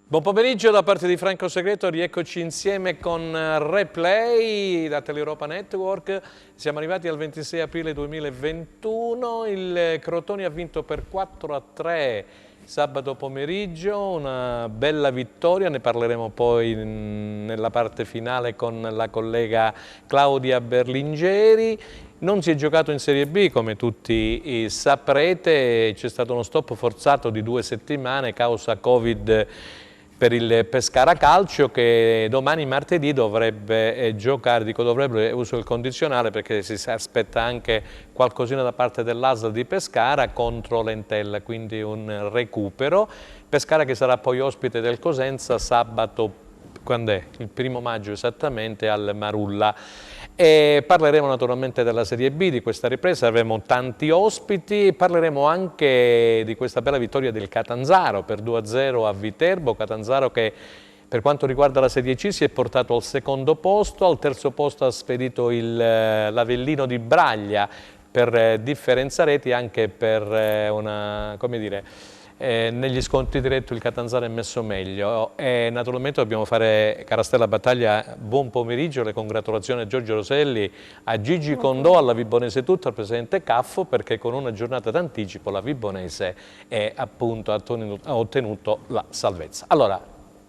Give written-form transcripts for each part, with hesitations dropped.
Buon pomeriggio da parte di Franco Segreto, rieccoci insieme con Replay da Teleuropa Network. Siamo arrivati al 26 aprile 2021, il Crotone ha vinto per 4-3 sabato pomeriggio, una bella vittoria, ne parleremo poi nella parte finale con la collega Claudia Berlingeri. Non si è giocato in Serie B, come tutti saprete, c'è stato uno stop forzato di 2 settimane causa Covid per il Pescara Calcio, che domani martedì dovrebbe giocare, dico dovrebbe, uso il condizionale perché si aspetta anche qualcosina da parte dell'ASL di Pescara contro l'Entella, quindi un recupero. Pescara che sarà poi ospite del Cosenza sabato, quando è? Il 1° maggio esattamente, al Marulla. E parleremo naturalmente della Serie B, di questa ripresa, avremo tanti ospiti, parleremo anche di questa bella vittoria del Catanzaro per 2-0 a Viterbo, Catanzaro che per quanto riguarda la Serie C si è portato al secondo posto, al terzo posto ha spedito l'Avellino di Braglia per differenza reti, anche per come dire, negli scontri diretti il Catanzaro è messo meglio e naturalmente dobbiamo fare, cara Stella Battaglia, buon pomeriggio, le congratulazioni a Giorgio Roselli, a Gigi Condò, alla Vibonese tutta, al presidente Caffo, perché con una giornata d'anticipo la Vibonese appunto ha ottenuto la salvezza. Allora,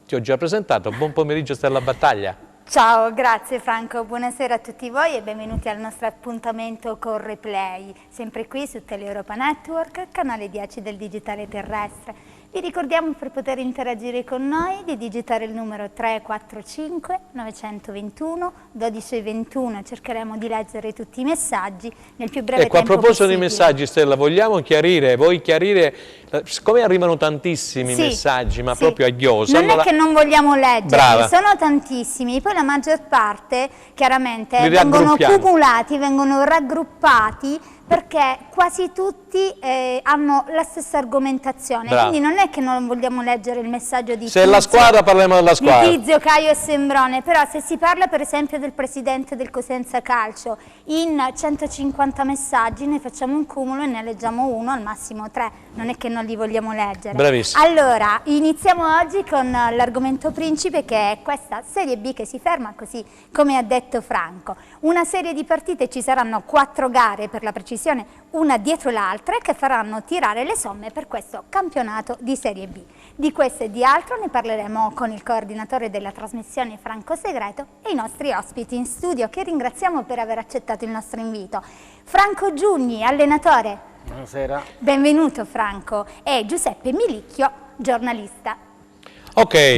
ti ho già presentato, buon pomeriggio Stella Battaglia. Ciao, grazie Franco, buonasera a tutti voi e benvenuti al nostro appuntamento con Replay, sempre qui su Teleuropa Network, canale 10 del digitale terrestre. Vi ricordiamo, per poter interagire con noi, di digitare il numero 345 921 1221, cercheremo di leggere tutti i messaggi nel più breve tempo possibile. Ecco, a proposito di messaggi, Stella, vogliamo chiarire, siccome arrivano tantissimi messaggi, ma proprio a ghiosa. Non è che non vogliamo leggerli, brava, sono tantissimi, poi la maggior parte chiaramente vengono cumulati, vengono raggruppati, perché quasi tutti hanno la stessa argomentazione, quindi non è che non vogliamo leggere il messaggio di Tizio, la squadra, parliamo della squadra, di Tizio, Caio e Sembrone, però se si parla per esempio del presidente del Cosenza Calcio, in 150 messaggi ne facciamo un cumulo e ne leggiamo uno, al massimo 3, non è che non li vogliamo leggere. Bravissimo. Allora, iniziamo oggi con l'argomento principe, che è questa Serie B che si ferma, così come ha detto Franco. Una serie di partite, ci saranno 4 gare per la precisione, una dietro l'altra, che faranno tirare le somme per questo campionato di Serie B. Di questo e di altro ne parleremo con il coordinatore della trasmissione Franco Segreto e i nostri ospiti in studio, che ringraziamo per aver accettato il nostro invito. Franco Giugni, allenatore. Buonasera. Benvenuto Franco. E Giuseppe Milicchio, giornalista. Ok,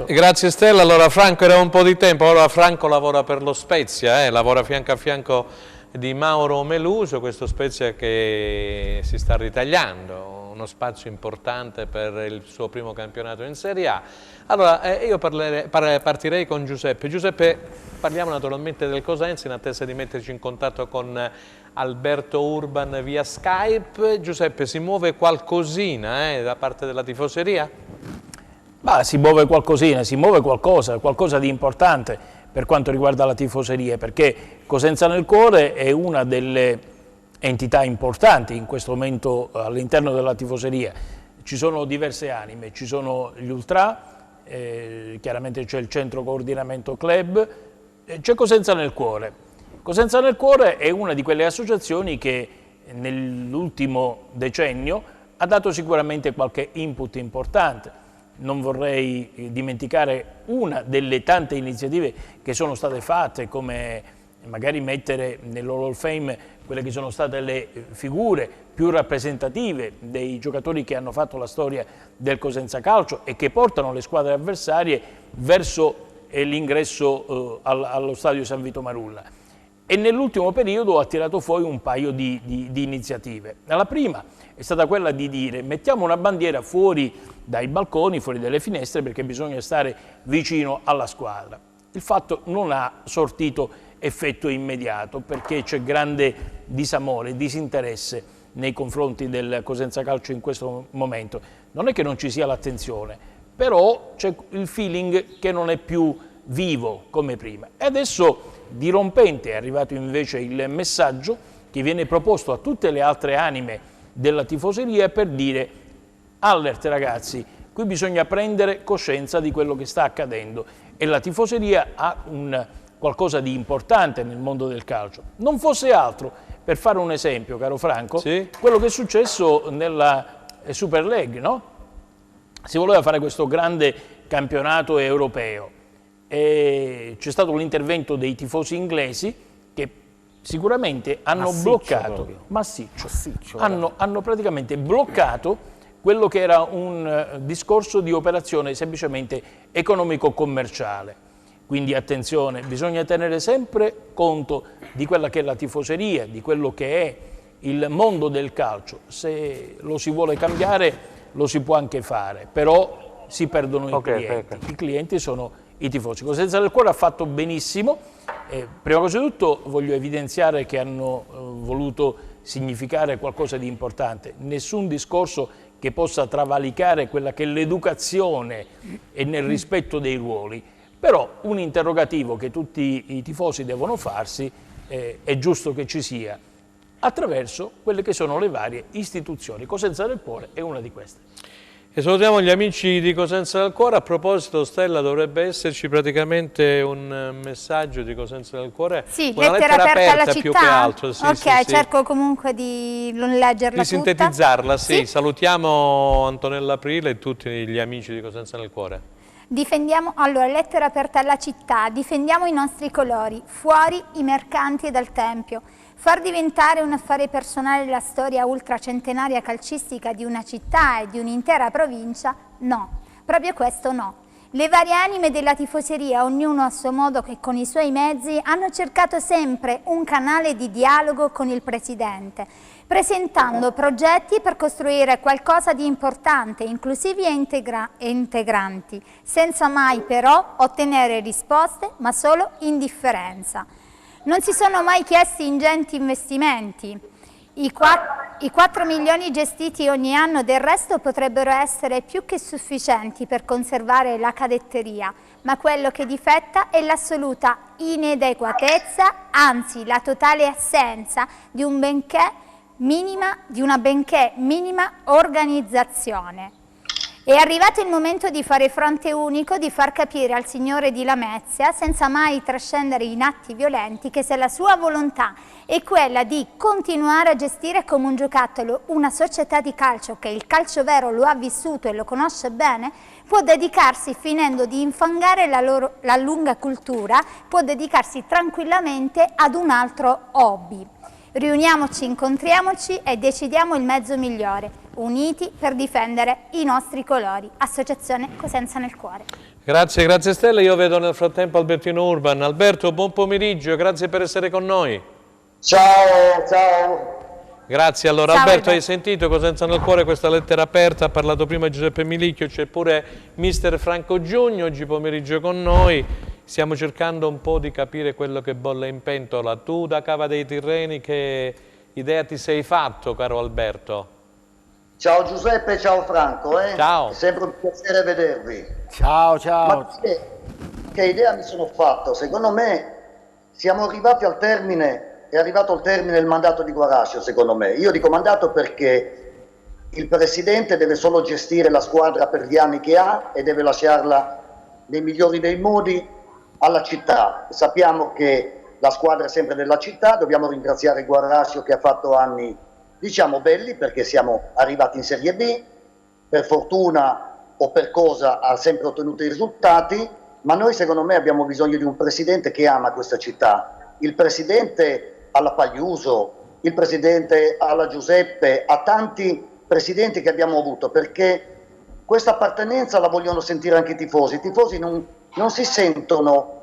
grazie Stella. Allora Franco, era un po' di tempo, allora Franco lavora per lo Spezia, lavora fianco a fianco di Mauro Meluso, questo Spezia che si sta ritagliando, uno spazio importante per il suo primo campionato in Serie A. Allora io partirei con Giuseppe. Giuseppe, parliamo naturalmente del Cosenza in attesa di metterci in contatto con Alberto Urban via Skype. Giuseppe, si muove qualcosina da parte della tifoseria? Bah, si muove qualcosina, si muove qualcosa di importante per quanto riguarda la tifoseria, perché Cosenza nel Cuore è una delle entità importanti in questo momento all'interno della tifoseria. Ci sono diverse anime, ci sono gli Ultra, chiaramente c'è il Centro Coordinamento Club, c'è Cosenza nel Cuore. Cosenza nel Cuore è una di quelle associazioni che nell'ultimo decennio ha dato sicuramente qualche input importante. Non vorrei dimenticare una delle tante iniziative che sono state fatte, come magari mettere nell'Hall of Fame quelle che sono state le figure più rappresentative dei giocatori che hanno fatto la storia del Cosenza Calcio e che portano le squadre avversarie verso l'ingresso allo stadio San Vito Marulla. E nell'ultimo periodo ha tirato fuori un paio di iniziative. La prima è stata quella di dire: mettiamo una bandiera fuori dai balconi, fuori dalle finestre, perché bisogna stare vicino alla squadra. Il fatto non ha sortito effetto immediato, perché c'è grande disamore, disinteresse nei confronti del Cosenza Calcio in questo momento. Non è che non ci sia l'attenzione, però c'è il feeling che non è più vivo come prima. E adesso dirompente è arrivato invece il messaggio che viene proposto a tutte le altre anime della tifoseria per dire: allert ragazzi, Qui bisogna prendere coscienza di quello che sta accadendo e la tifoseria ha qualcosa di importante nel mondo del calcio. Non fosse altro, per fare un esempio, caro Franco, sì, quello che è successo nella Super League, no? Si voleva fare questo grande campionato europeo e c'è stato l'intervento dei tifosi inglesi che sicuramente hanno bloccato, massiccio, hanno praticamente bloccato quello che era un discorso di operazione semplicemente economico-commerciale. Quindi attenzione, bisogna tenere sempre conto di quella che è la tifoseria, di quello che è il mondo del calcio. Se lo si vuole cambiare lo si può anche fare, però si perdono i clienti. I clienti sono i tifosi. Cosenza del Cuore ha fatto benissimo. Prima cosa di tutto voglio evidenziare che hanno voluto significare qualcosa di importante. Nessun discorso che possa travalicare quella che è l'educazione e nel rispetto dei ruoli. Però un interrogativo che tutti i tifosi devono farsi è giusto che ci sia attraverso quelle che sono le varie istituzioni. Cosenza del Cuore è una di queste. E salutiamo gli amici di Cosenza del Cuore. A proposito, Stella, dovrebbe esserci praticamente un messaggio di Cosenza del Cuore. Sì, una lettera aperta alla città. Più che altro. Sì, ok, sì, cerco comunque di leggerla di sintetizzarla, sì. Sì. Salutiamo Antonella Aprile e tutti gli amici di Cosenza del Cuore. Difendiamo, allora, lettera aperta alla città, difendiamo i nostri colori, fuori i mercanti dal Tempio. Far diventare un affare personale la storia ultracentenaria calcistica di una città e di un'intera provincia? No, proprio questo no. Le varie anime della tifoseria, ognuno a suo modo e con i suoi mezzi, hanno cercato sempre un canale di dialogo con il Presidente, presentando progetti per costruire qualcosa di importante, inclusivi e integranti, senza mai però ottenere risposte, ma solo indifferenza. Non si sono mai chiesti ingenti investimenti. I 4 milioni gestiti ogni anno del resto potrebbero essere più che sufficienti per conservare la cadetteria, ma quello che difetta è l'assoluta inadeguatezza, anzi la totale assenza di una benché minima organizzazione. È arrivato il momento di fare fronte unico, di far capire al signore di Lamezia, senza mai trascendere in atti violenti, che se la sua volontà è quella di continuare a gestire come un giocattolo una società di calcio che il calcio vero lo ha vissuto e lo conosce bene, può dedicarsi, finendo di infangare la lunga cultura, può dedicarsi tranquillamente ad un altro hobby. Riuniamoci, incontriamoci e decidiamo il mezzo migliore, uniti per difendere i nostri colori. Associazione Cosenza nel Cuore. Grazie, grazie Stella. Io vedo nel frattempo Albertino Urban. Alberto, buon pomeriggio, grazie per essere con noi. Ciao, ciao. Grazie, allora Ciao, Alberto, hai sentito Cosenza nel Cuore, questa lettera aperta, ha parlato prima Giuseppe Milicchio, c'è pure mister Franco Giugno oggi pomeriggio con noi. Stiamo cercando un po' di capire quello che bolle in pentola. Tu da Cava dei Tirreni che idea ti sei fatto, caro Alberto? Ciao Giuseppe, ciao Franco. Ciao. È sempre un piacere vedervi. Ciao, ciao. Ma che idea mi sono fatto? Secondo me siamo arrivati al termine, è arrivato al termine il mandato di Guarascio, secondo me. Io dico mandato perché il Presidente deve solo gestire la squadra per gli anni che ha e deve lasciarla nei migliori dei modi alla città. Sappiamo che la squadra è sempre della città, dobbiamo ringraziare Guarascio che ha fatto anni, diciamo, belli, perché siamo arrivati in Serie B, per fortuna o per cosa ha sempre ottenuto i risultati, ma noi secondo me abbiamo bisogno di un Presidente che ama questa città. Il Presidente alla Pagliuso, il Presidente alla Giuseppe, a tanti Presidenti che abbiamo avuto, perché questa appartenenza la vogliono sentire anche i tifosi. I tifosi non si sentono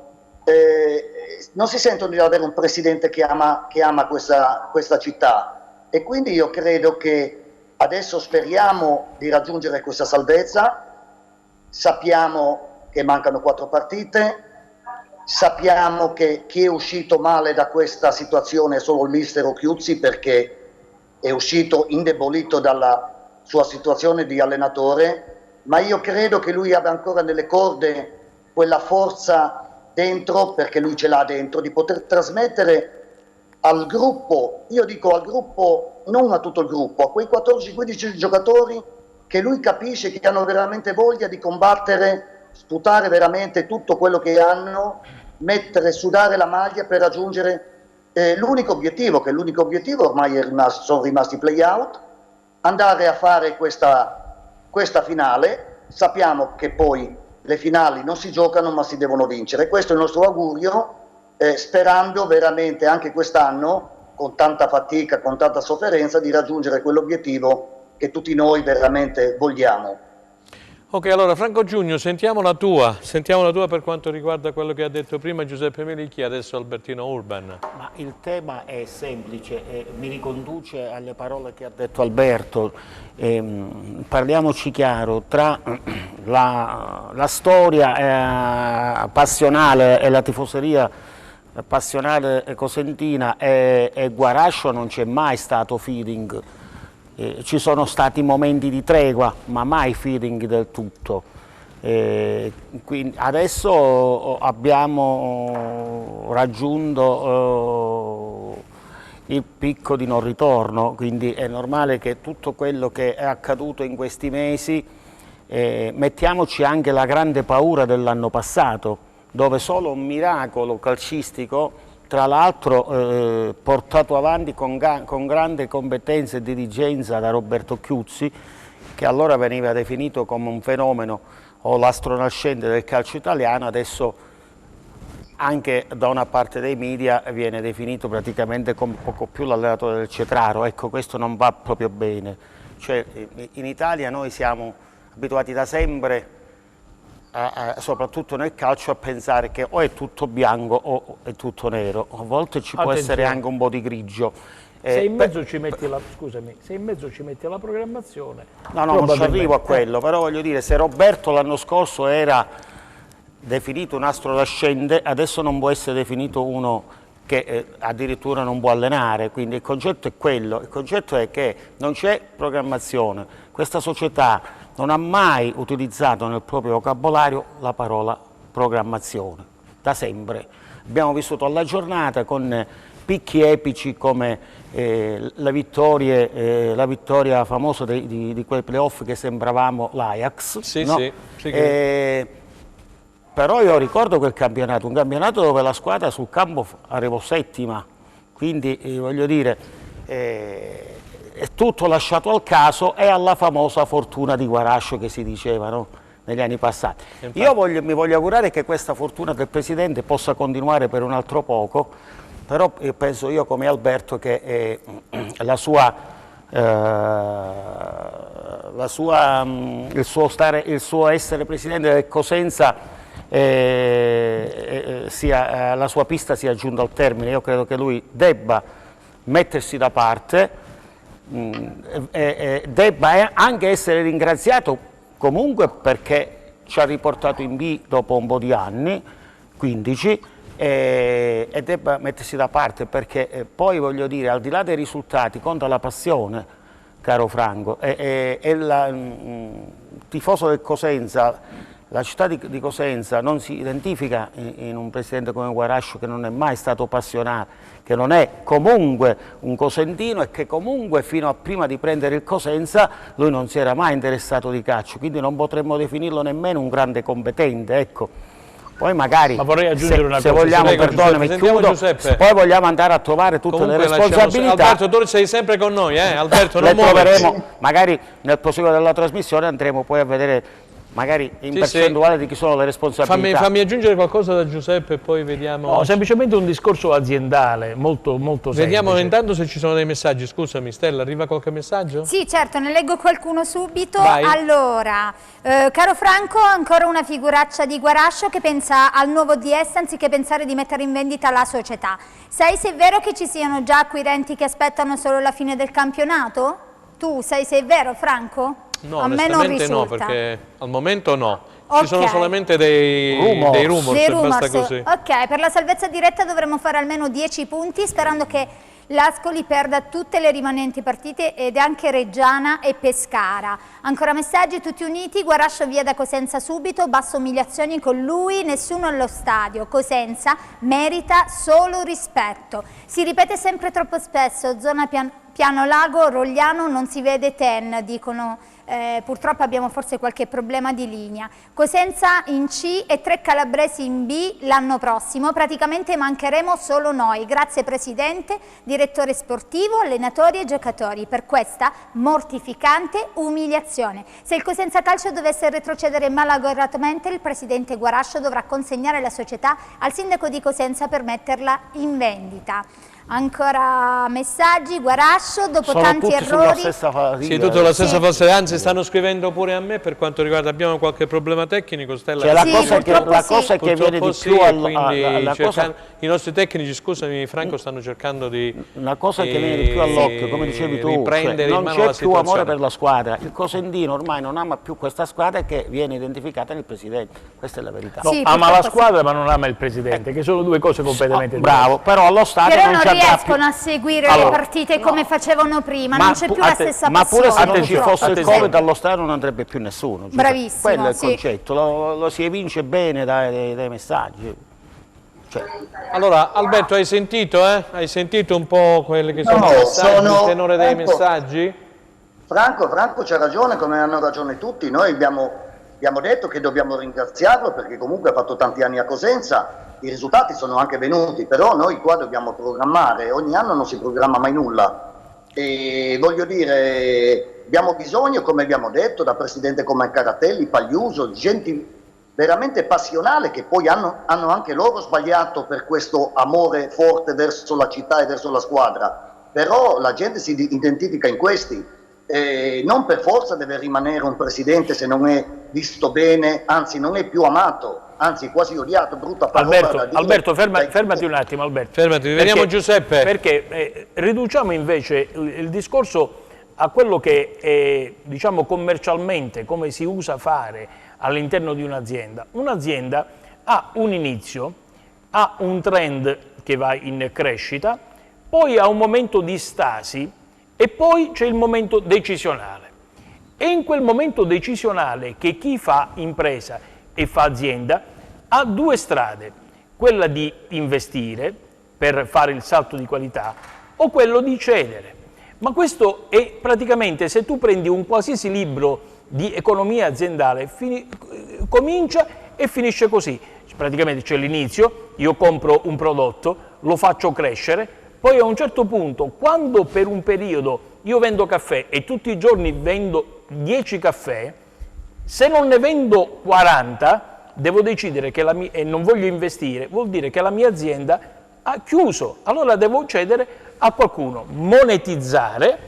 di avere un presidente che ama questa città, e quindi io credo che adesso speriamo di raggiungere questa salvezza. Sappiamo che mancano 4 partite, sappiamo che chi è uscito male da questa situazione è solo il mister Occhiuzzi, perché è uscito indebolito dalla sua situazione di allenatore, ma io credo che lui abbia ancora nelle corde quella forza dentro, perché lui ce l'ha dentro, di poter trasmettere al gruppo, io dico al gruppo, non a tutto il gruppo, a quei 14-15 giocatori, che lui capisce che hanno veramente voglia di combattere, sputare veramente tutto quello che hanno, sudare la maglia per raggiungere l'unico obiettivo, che l'unico obiettivo ormai sono rimasti play-out, andare a fare questa finale. Sappiamo che poi le finali non si giocano ma si devono vincere, questo è il nostro augurio, sperando veramente anche quest'anno, con tanta fatica, con tanta sofferenza, di raggiungere quell'obiettivo che tutti noi veramente vogliamo. Ok, allora Franco Giugno, sentiamo la tua per quanto riguarda quello che ha detto prima Giuseppe Melicchi e adesso Albertino Urban. Ma il tema è semplice e mi riconduce alle parole che ha detto Alberto. Parliamoci chiaro, tra la storia passionale e la tifoseria passionale cosentina e Guarascio non c'è mai stato feeling. Ci sono stati momenti di tregua, ma mai feeling del tutto. Quindi adesso abbiamo raggiunto il picco di non ritorno, quindi è normale che tutto quello che è accaduto in questi mesi, mettiamoci anche la grande paura dell'anno passato, dove solo un miracolo calcistico, tra l'altro portato avanti con grande competenza e dirigenza da Roberto Chiuzzi, che allora veniva definito come un fenomeno o l'astronascente del calcio italiano, adesso anche da una parte dei media viene definito praticamente come poco più l'allenatore del Cetraro. Ecco, questo non va proprio bene. Cioè, in Italia noi siamo abituati da sempre, soprattutto nel calcio, a pensare che o è tutto bianco o è tutto nero, a volte ci può essere anche un po' di grigio. Se in mezzo ci metti la, scusami, se in mezzo ci metti la programmazione... No, non ci arrivo a quello, però voglio dire, se Roberto l'anno scorso era definito un astro nascente, adesso non può essere definito uno che addirittura non può allenare, quindi il concetto è quello, il concetto è che non c'è programmazione, questa società non ha mai utilizzato nel proprio vocabolario la parola programmazione, da sempre. Abbiamo vissuto alla giornata con picchi epici come la vittoria famosa di quei playoff che sembravamo l'Ajax. Sì, no? sì. Però io ricordo quel campionato, un campionato dove la squadra sul campo arrivò settima, quindi voglio dire, è tutto lasciato al caso e alla famosa fortuna di Guarascio che si diceva, no? Negli anni passati. Io mi voglio augurare che questa fortuna del Presidente possa continuare per un altro poco, però penso io come Alberto che il suo essere Presidente del Cosenza, la sua pista sia giunta al termine. Io credo che lui debba mettersi da parte, debba anche essere ringraziato comunque perché ci ha riportato in B dopo un po' di anni, 15, e debba mettersi da parte perché poi voglio dire, al di là dei risultati conta la passione, caro Franco, e il tifoso del Cosenza, la città di Cosenza non si identifica in un presidente come Guarascio, che non è mai stato passionato, che non è comunque un cosentino e che comunque fino a prima di prendere il Cosenza lui non si era mai interessato di calcio, quindi non potremmo definirlo nemmeno un grande competente, ecco. Poi magari, ma vorrei aggiungere una se cosa, vogliamo, perdonami, chiudo, poi vogliamo andare a trovare tutte comunque le responsabilità. Alberto, tu sei sempre con noi, Alberto, non troveremo, magari nel proseguo della trasmissione andremo poi a vedere magari in percentuale di chi sono le responsabilità. Fammi aggiungere qualcosa da Giuseppe e poi vediamo. No, semplicemente un discorso aziendale, molto semplice. Vediamo intanto se ci sono dei messaggi. Scusami Stella, arriva qualche messaggio? Sì, certo, ne leggo qualcuno subito. Vai. Allora, caro Franco, ancora una figuraccia di Guarascio che pensa al nuovo DS anziché pensare di mettere in vendita la società. Sai se è vero che ci siano già acquirenti che aspettano solo la fine del campionato? Tu sai se è vero, Franco? No, a me non risulta. no, perché al momento no. Ci sono solamente dei rumors, basta così. Ok, per la salvezza diretta dovremmo fare almeno 10 punti, sperando che l'Ascoli perda tutte le rimanenti partite ed anche Reggiana e Pescara. Ancora messaggi, tutti uniti, Guarascio via da Cosenza subito, basso umiliazioni con lui, nessuno allo stadio. Cosenza merita solo rispetto. Si ripete sempre troppo spesso, zona Piano Lago, Rogliano, non si vede Ten, dicono purtroppo abbiamo forse qualche problema di linea. Cosenza in C e 3 calabresi in B l'anno prossimo, praticamente mancheremo solo noi. Grazie Presidente, direttore sportivo, allenatori e giocatori per questa mortificante umiliazione. Se il Cosenza Calcio dovesse retrocedere malauguratamente, il Presidente Guarascio dovrà consegnare la società al sindaco di Cosenza per metterla in vendita. Ancora messaggi, Guarascio, dopo sono tanti tutti errori. sulla stessa fatica. Sì, tutto la stessa fase, anzi stanno scrivendo pure a me per quanto riguarda, abbiamo qualche problema tecnico, Stella. Cioè, la Sì, cosa purtroppo che viene di sì, più quindi cosa, i nostri tecnici, scusami Franco, stanno cercando di una cosa che viene di più all'occhio, come dicevi tu, riprendere cioè, in non mano c'è la più amore situazione. per la squadra. Il Cosentino ormai non ama più questa squadra che viene identificata nel Presidente. Questa è la verità. No, Sì, ama la purtroppo squadra ma non ama il Presidente, che sono due cose completamente diverse. Bravo, però allo stadio Però non non ci andrà più. riescono a seguire Allora, le partite come facevano prima, non c'è più la stessa ma passione. pure se non ci purtroppo. fosse il Covid allo stadio non andrebbe più nessuno. Giuseppe. Bravissimo, Quello è il sì. concetto, lo si evince bene dai messaggi. Cioè, Allora, Alberto, hai sentito, Hai sentito un po' quelli che sono No, i messaggi, il tenore dei Franco, messaggi? Franco c'ha ragione, come hanno ragione tutti. Noi abbiamo detto che dobbiamo ringraziarlo perché comunque ha fatto tanti anni a Cosenza, i risultati sono anche venuti, però noi qua dobbiamo programmare, ogni anno non si programma mai nulla. E voglio dire, abbiamo bisogno, come abbiamo detto, da presidente come Caratelli, Pagliuso, gente veramente passionale che poi hanno anche loro sbagliato per questo amore forte verso la città e verso la squadra, però la gente si identifica in questi. Non per forza deve rimanere un presidente se non è visto bene, anzi non è più amato, anzi quasi odiato, brutta parola da dire. Alberto, fermati un attimo, Alberto. Fermati, vediamo Giuseppe. Perché riduciamo invece il discorso a quello che è, diciamo, commercialmente, come si usa fare all'interno di un'azienda. Un'azienda ha un inizio, ha un trend che va in crescita, poi ha un momento di stasi e poi c'è il momento decisionale. E in quel momento decisionale che chi fa impresa e fa azienda ha due strade, quella di investire per fare il salto di qualità o quello di cedere. Ma questo è praticamente, se tu prendi un qualsiasi libro di economia aziendale, comincia e finisce così. Praticamente c'è l'inizio, io compro un prodotto, lo faccio crescere, poi a un certo punto, quando per un periodo io vendo caffè e tutti i giorni vendo 10 caffè, se non ne vendo 40, devo decidere che e non voglio investire, vuol dire che la mia azienda ha chiuso, allora devo cedere a qualcuno, monetizzare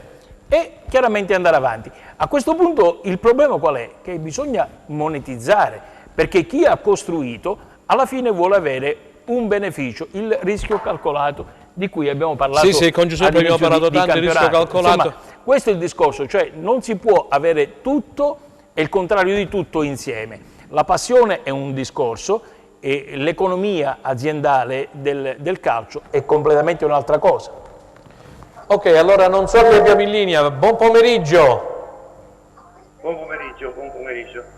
e chiaramente andare avanti. A questo punto il problema qual è? Che bisogna monetizzare, perché chi ha costruito alla fine vuole avere un beneficio, il rischio calcolato di cui abbiamo parlato. Sì, con Giuseppe abbiamo parlato tanto di rischio calcolato. Insomma, questo è il discorso, cioè non si può avere tutto e il contrario di tutto insieme. La passione è un discorso e l'economia aziendale del calcio è completamente un'altra cosa. Ok, allora non so chi abbiamo in linea. Buon pomeriggio. Buon pomeriggio.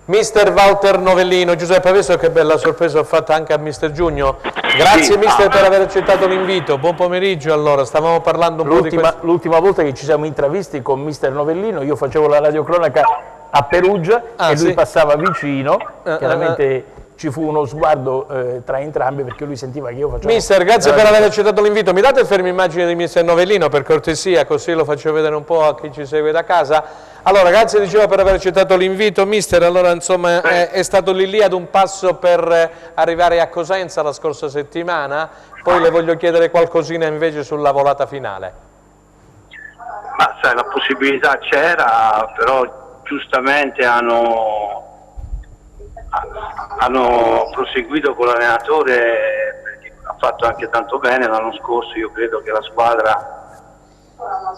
Mister Walter Novellino. Giuseppe, hai visto che bella sorpresa ho fatto anche a Mister Giugno? Grazie Sì. mister per aver accettato l'invito. Buon pomeriggio allora, stavamo parlando un po' di questo. L'ultima volta che ci siamo intravisti con Mister Novellino, io facevo la radiocronaca a Perugia e lui passava vicino, chiaramente ci fu uno sguardo tra entrambi perché lui sentiva che io facevo... Mister, grazie per aver accettato l'invito. Mi date il fermo immagine di Mister Novellino per cortesia, così lo faccio vedere un po' a chi ci segue da casa. Allora, grazie dicevo per aver accettato l'invito, mister. Allora, insomma, è stato lì ad un passo per arrivare a Cosenza la scorsa settimana. Poi le voglio chiedere qualcosina invece sulla volata finale. Ma sai, la possibilità c'era, però giustamente hanno proseguito con l'allenatore perché ha fatto anche tanto bene l'anno scorso. Io credo che la squadra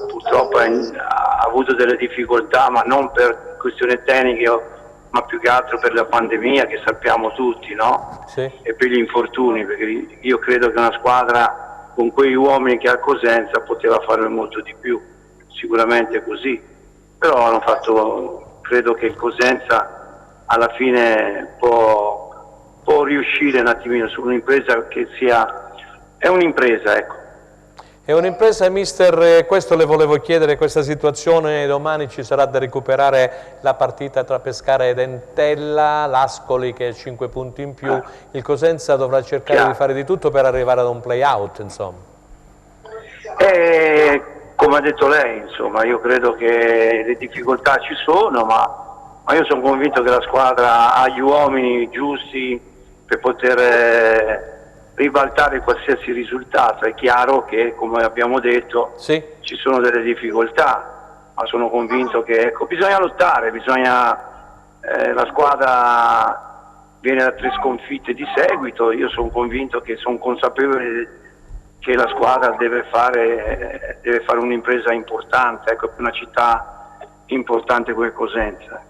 purtroppo ha avuto delle difficoltà, ma non per questioni tecniche, ma più che altro per la pandemia che sappiamo tutti, no? Sì. E per gli infortuni, perché io credo che una squadra con quegli uomini che ha Cosenza poteva fare molto di più, sicuramente così, però hanno fatto, credo che il Cosenza alla fine può riuscire un attimino su un'impresa che è un'impresa, ecco. È un'impresa, mister, questo le volevo chiedere, questa situazione, domani ci sarà da recuperare la partita tra Pescara ed Entella, l'Ascoli che ha 5 punti in più, il Cosenza dovrà cercare di fare di tutto per arrivare ad un play-out, insomma. Come ha detto lei, insomma, io credo che le difficoltà ci sono, ma io sono convinto che la squadra ha gli uomini giusti per poter ribaltare qualsiasi risultato. È chiaro che, come abbiamo detto, sì, ci sono delle difficoltà, ma sono convinto che, ecco, bisogna lottare, la squadra viene da 3 sconfitte di seguito, io sono convinto che sono consapevole che la squadra deve fare un'impresa importante, ecco, per una città importante come Cosenza.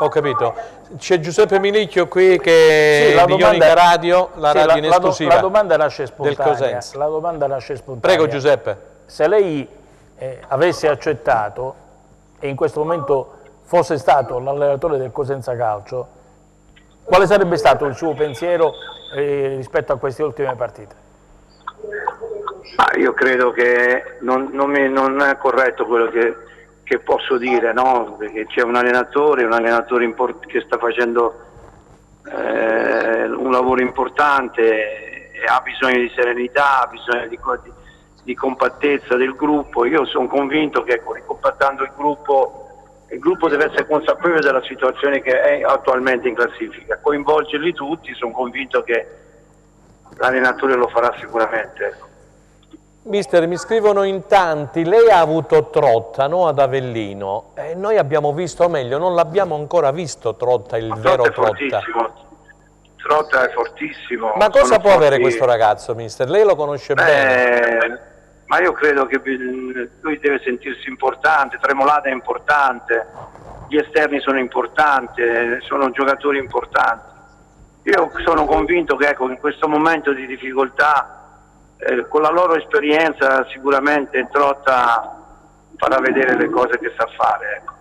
Ho capito. C'è Giuseppe Milicchio qui che Sì, di Ionica Radio, la radio in esclusiva la domanda nasce spontanea. del Cosenza. La domanda nasce spontanea. Prego Giuseppe. Se lei avesse accettato e in questo momento fosse stato l'allenatore del Cosenza Calcio, quale sarebbe stato il suo pensiero rispetto a queste ultime partite? Io credo che non è corretto quello che posso dire, no? Perché c'è un allenatore che sta facendo un lavoro importante, ha bisogno di serenità, ha bisogno di compattezza del gruppo. Io sono convinto che ricompattando il gruppo deve essere consapevole della situazione che è attualmente in classifica, coinvolgerli tutti, sono convinto che l'allenatore lo farà sicuramente. Ecco. Mister, mi scrivono in tanti, lei ha avuto Trotta, no, ad Avellino, noi abbiamo visto, o meglio, non l'abbiamo ancora visto Trotta, il vero Trotta. Trotta è fortissimo. Ma cosa può avere questo ragazzo, mister? Lei lo conosce bene. Ma io credo che lui deve sentirsi importante, Tremolata è importante, gli esterni sono importanti, sono giocatori importanti. Io sono convinto che, ecco, in questo momento di difficoltà, con la loro esperienza sicuramente Trotta farà vedere le cose che sa fare. Ecco.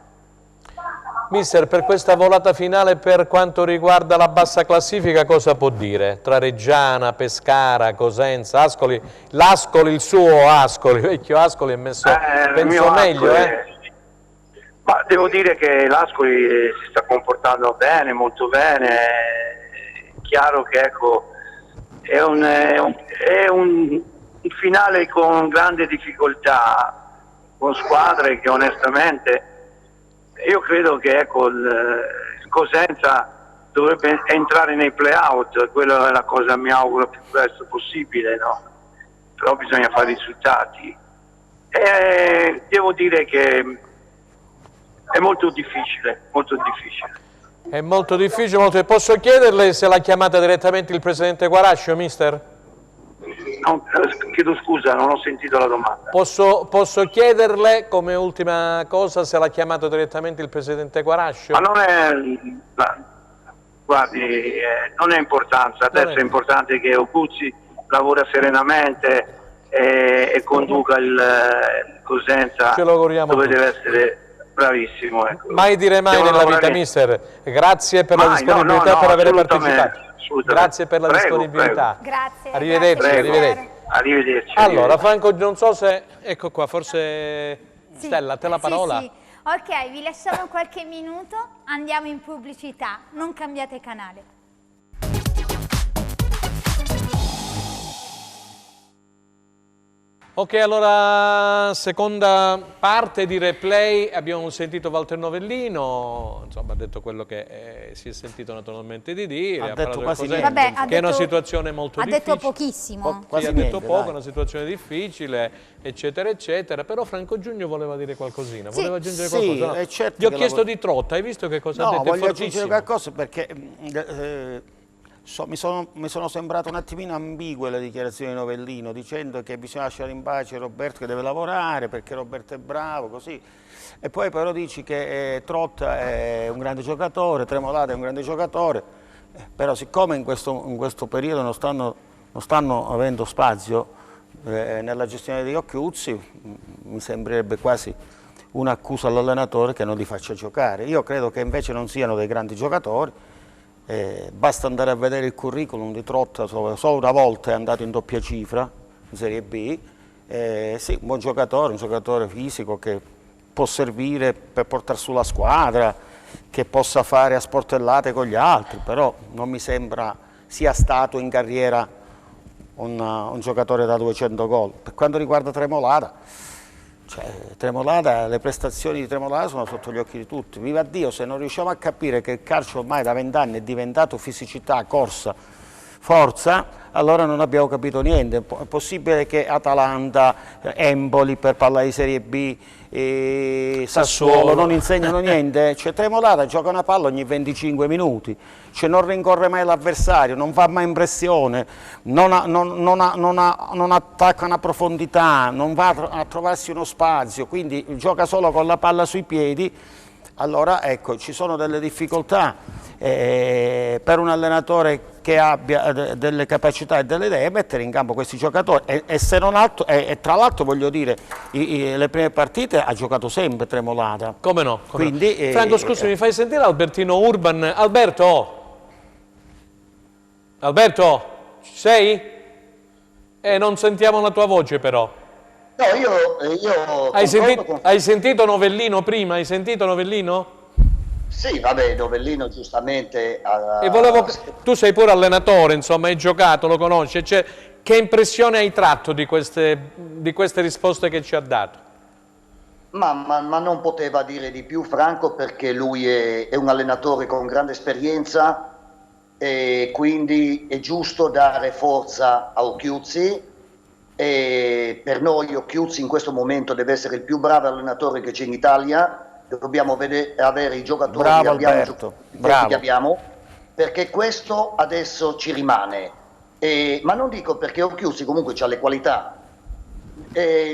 Mister, per questa volata finale per quanto riguarda la bassa classifica cosa può dire? Tra Reggiana, Pescara, Cosenza, Ascoli, l'Ascoli, il suo Ascoli, vecchio Ascoli è messo, penso meglio, Ma devo dire che l'Ascoli si sta comportando bene, molto bene, è chiaro che, ecco, è un finale con grande difficoltà, con squadre che onestamente, io credo che, ecco, il Cosenza dovrebbe entrare nei play-out, quella è la cosa che mi auguro più presto possibile, no? Però bisogna fare i risultati. E devo dire che è molto difficile, molto difficile. È molto difficile, molto. Posso chiederle se l'ha chiamata direttamente il presidente Guarascio, mister? No, chiedo scusa, non ho sentito la domanda. Posso chiederle come ultima cosa se l'ha chiamato direttamente il presidente Guarascio? Ma non è, guardi, non è importanza, adesso è importante che Ocuzzi lavora serenamente e conduca il Cosenza dove deve essere. Bravissimo. Ecco. Mai dire mai nella vita, mister. Grazie per la disponibilità per aver partecipato. Grazie per la disponibilità. Grazie. Arrivederci, grazie. arrivederci. Arrivederci. Allora, Franco, non so se... Ecco qua, forse... Sì. Stella, a te la parola. Sì. Ok, vi lasciamo qualche minuto, andiamo in pubblicità, non cambiate canale. Ok, allora seconda parte di replay, abbiamo sentito Walter Novellino, insomma ha detto quello che si è sentito naturalmente di dire, ha detto quasi niente, Vabbè, che è una situazione molto difficile. Ha detto pochissimo. Sì, ha detto poco, è una situazione difficile, eccetera, eccetera, però Franco Giugno voleva dire qualcosina, voleva aggiungere qualcosa. No? Certo, gli ho chiesto di Trotta, hai visto che cosa ha detto? No, voglio aggiungere qualcosa perché... mi sono sembrate un attimino ambigue le dichiarazioni di Novellino, dicendo che bisogna lasciare in pace Roberto che deve lavorare perché Roberto è bravo, così. E poi però dici che Trotta è un grande giocatore, Tremolata è un grande giocatore, però siccome in questo periodo non stanno avendo spazio nella gestione degli Occhiuzzi, mi sembrerebbe quasi un'accusa all'allenatore che non li faccia giocare. Io credo che invece non siano dei grandi giocatori. Basta andare a vedere il curriculum di Trotta, solo una volta è andato in doppia cifra in Serie B Sì, un buon giocatore, un giocatore fisico che può servire per portare su la squadra, che possa fare a sportellate con gli altri, però non mi sembra sia stato in carriera un giocatore da 200 gol. Per quanto riguarda Tremolada, le prestazioni di Tremolada sono sotto gli occhi di tutti. Viva Dio, se non riusciamo a capire che il calcio ormai da 20 anni è diventato fisicità, corsa, forza, allora non abbiamo capito niente. È possibile che Atalanta, Empoli, per parlare di Serie B, Sassuolo non insegnano niente? Cioè Tremolada gioca una palla ogni 25 minuti, cioè non rincorre mai l'avversario, non fa mai impressione, non attacca una profondità, non va a trovarsi uno spazio, quindi gioca solo con la palla sui piedi. Allora ecco, ci sono delle difficoltà per un allenatore che abbia delle capacità e delle idee, mettere in campo questi giocatori e se non altro, tra l'altro voglio dire, le prime partite ha giocato sempre Tremolada. Come no? Quindi, Franco, scusa, mi fai sentire Albertino Urban? Alberto, ci sei? Non sentiamo la tua voce però. No, io Hai sentito Novellino prima? Hai sentito Novellino? Sì, vabbè, Novellino giustamente... Tu sei pure allenatore, insomma, hai giocato, lo conosci. Cioè, che impressione hai tratto di queste risposte che ci ha dato? Ma non poteva dire di più, Franco, perché lui è un allenatore con grande esperienza e quindi è giusto dare forza a Occhiuzzi. E per noi Occhiuzzi in questo momento deve essere il più bravo allenatore che c'è in Italia. Dobbiamo avere i giocatori che abbiamo, perché questo adesso ci rimane. Ma non dico perché Occhiuzzi comunque ha le qualità.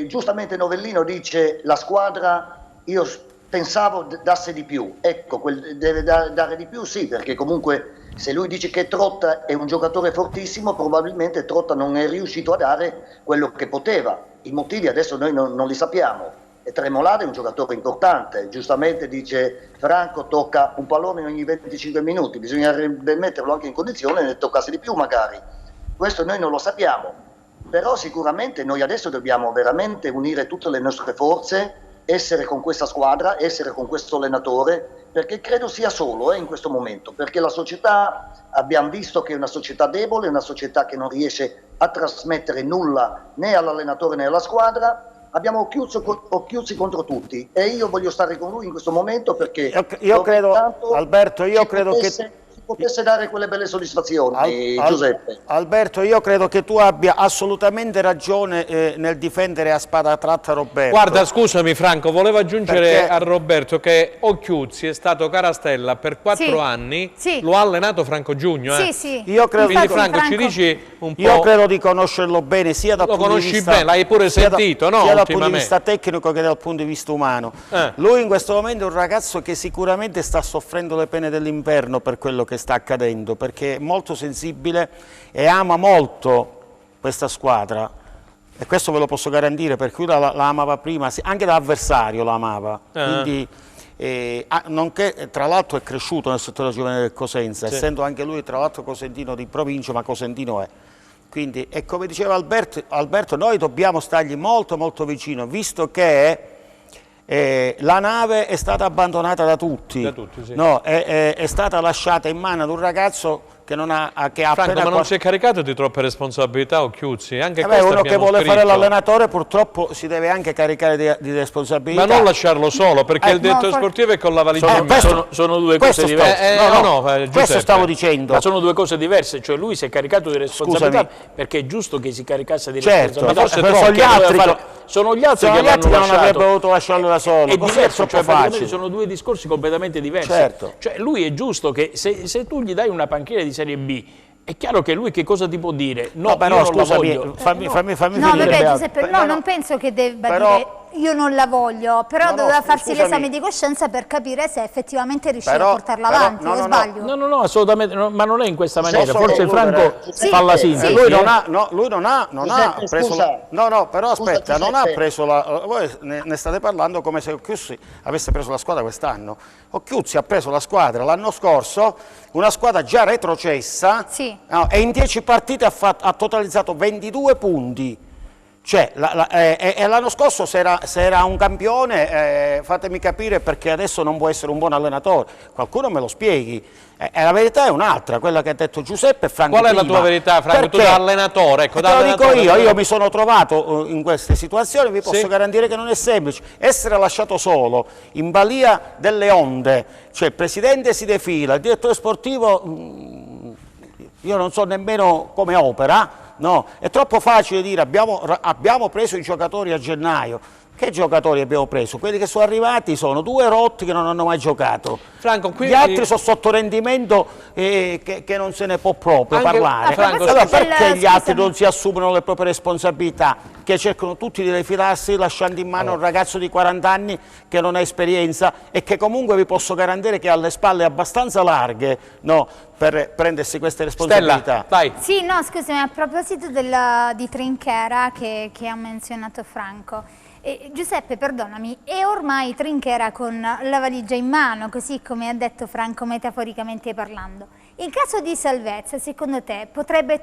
Giustamente Novellino dice la squadra, io pensavo dasse di più. Ecco, deve dare di più, sì, perché comunque se lui dice che Trotta è un giocatore fortissimo, probabilmente Trotta non è riuscito a dare quello che poteva. I motivi adesso noi non li sappiamo. E Tremolada è un giocatore importante, giustamente dice Franco, tocca un pallone ogni 25 minuti, bisognerebbe metterlo anche in condizione di toccarsi di più magari. Questo noi non lo sappiamo, però sicuramente noi adesso dobbiamo veramente unire tutte le nostre forze, essere con questa squadra, essere con questo allenatore, perché credo sia solo in questo momento, perché la società abbiamo visto che è una società debole, una società che non riesce a trasmettere nulla né all'allenatore né alla squadra. Abbiamo Occhiuzzi contro tutti e io voglio stare con lui in questo momento perché io credo, Alberto, potesse dare quelle belle soddisfazioni, Giuseppe. Alberto, io credo che tu abbia assolutamente ragione nel difendere a spada tratta Roberto. Guarda, scusami Franco, volevo aggiungere a Roberto che Occhiuzzi è stato Carastella per 4 anni, lo ha allenato Franco Giugno. Sì, sì. Io credo Quindi Franco ci dici un po'... Io credo di conoscerlo bene sia dal punto di vista... Lo conosci bene, l'hai pure sentito, no? Sia dal punto di vista tecnico che dal punto di vista umano. Lui in questo momento è un ragazzo che sicuramente sta soffrendo le pene dell'inferno per quello che sta accadendo, perché è molto sensibile e ama molto questa squadra e questo ve lo posso garantire perché lui la amava prima, anche da avversario la amava, quindi nonché tra l'altro è cresciuto nel settore giovanile del Cosenza, essendo anche lui tra l'altro cosentino di provincia, ma cosentino è. Quindi, e come diceva Alberto, noi dobbiamo stargli molto molto vicino, visto che la nave è stata abbandonata da tutti, no, è stata lasciata in mano ad un ragazzo che non ha Franco, ma non si è caricato di troppe responsabilità Occhiuzzi? Anche uno che vuole fare l'allenatore purtroppo si deve anche caricare di responsabilità. Ma non lasciarlo solo, perché il direttore sportivo è con la valigia. Sono due cose diverse. Questo stavo dicendo. Ma sono due cose diverse, cioè lui si è caricato di responsabilità perché è giusto che si caricasse di responsabilità. Sono gli altri che non avrebbero voluto lasciarlo da solo. È diverso, cioè sono due discorsi completamente diversi. Cioè lui è giusto che se tu gli dai una panchina di Serie B, è chiaro che lui che cosa ti può dire? No, però scusami, fammi vabbè, Giuseppe, non penso che debba dire io non la voglio, però doveva farsi l'esame di coscienza per capire se effettivamente riusciva a portarla avanti, o sbaglio? No, assolutamente, ma non è in questa maniera, forse Franco fa la sintesi. Lui non ha preso però aspetta, non ha preso voi ne state parlando come se Occhiuzzi avesse preso la squadra quest'anno. Occhiuzzi ha preso la squadra l'anno scorso, una squadra già retrocessa, e in 10 partite ha totalizzato 22 punti. Cioè, l'anno scorso se era un campione, fatemi capire perché adesso non può essere un buon allenatore. Qualcuno me lo spieghi. La verità è un'altra, quella che ha detto Giuseppe e Franco. Qual è la tua verità, Franco? Tu da allenatore, ecco, te lo dico io mi sono trovato in queste situazioni, vi posso garantire che non è semplice. Essere lasciato solo, in balia delle onde, cioè il presidente si defila, il direttore sportivo, io non so nemmeno come opera. No, è troppo facile dire abbiamo preso i giocatori a gennaio. Che giocatori abbiamo preso? Quelli che sono arrivati sono 2 rotti che non hanno mai giocato. Franco, qui... Gli altri sono sotto rendimento che non se ne può proprio parlare. Franco, allora perché gli altri non si assumono le proprie responsabilità? Che cercano tutti di rifilarsi lasciando in mano un ragazzo di 40 anni che non ha esperienza e che comunque vi posso garantire che ha le spalle abbastanza larghe, no, per prendersi queste responsabilità. Stella, vai. Sì, no, scusami, a proposito di Trinchera che ha menzionato Franco. Giuseppe, perdonami, è ormai Trinchera con la valigia in mano, così come ha detto Franco metaforicamente parlando. In caso di salvezza, secondo te, potrebbe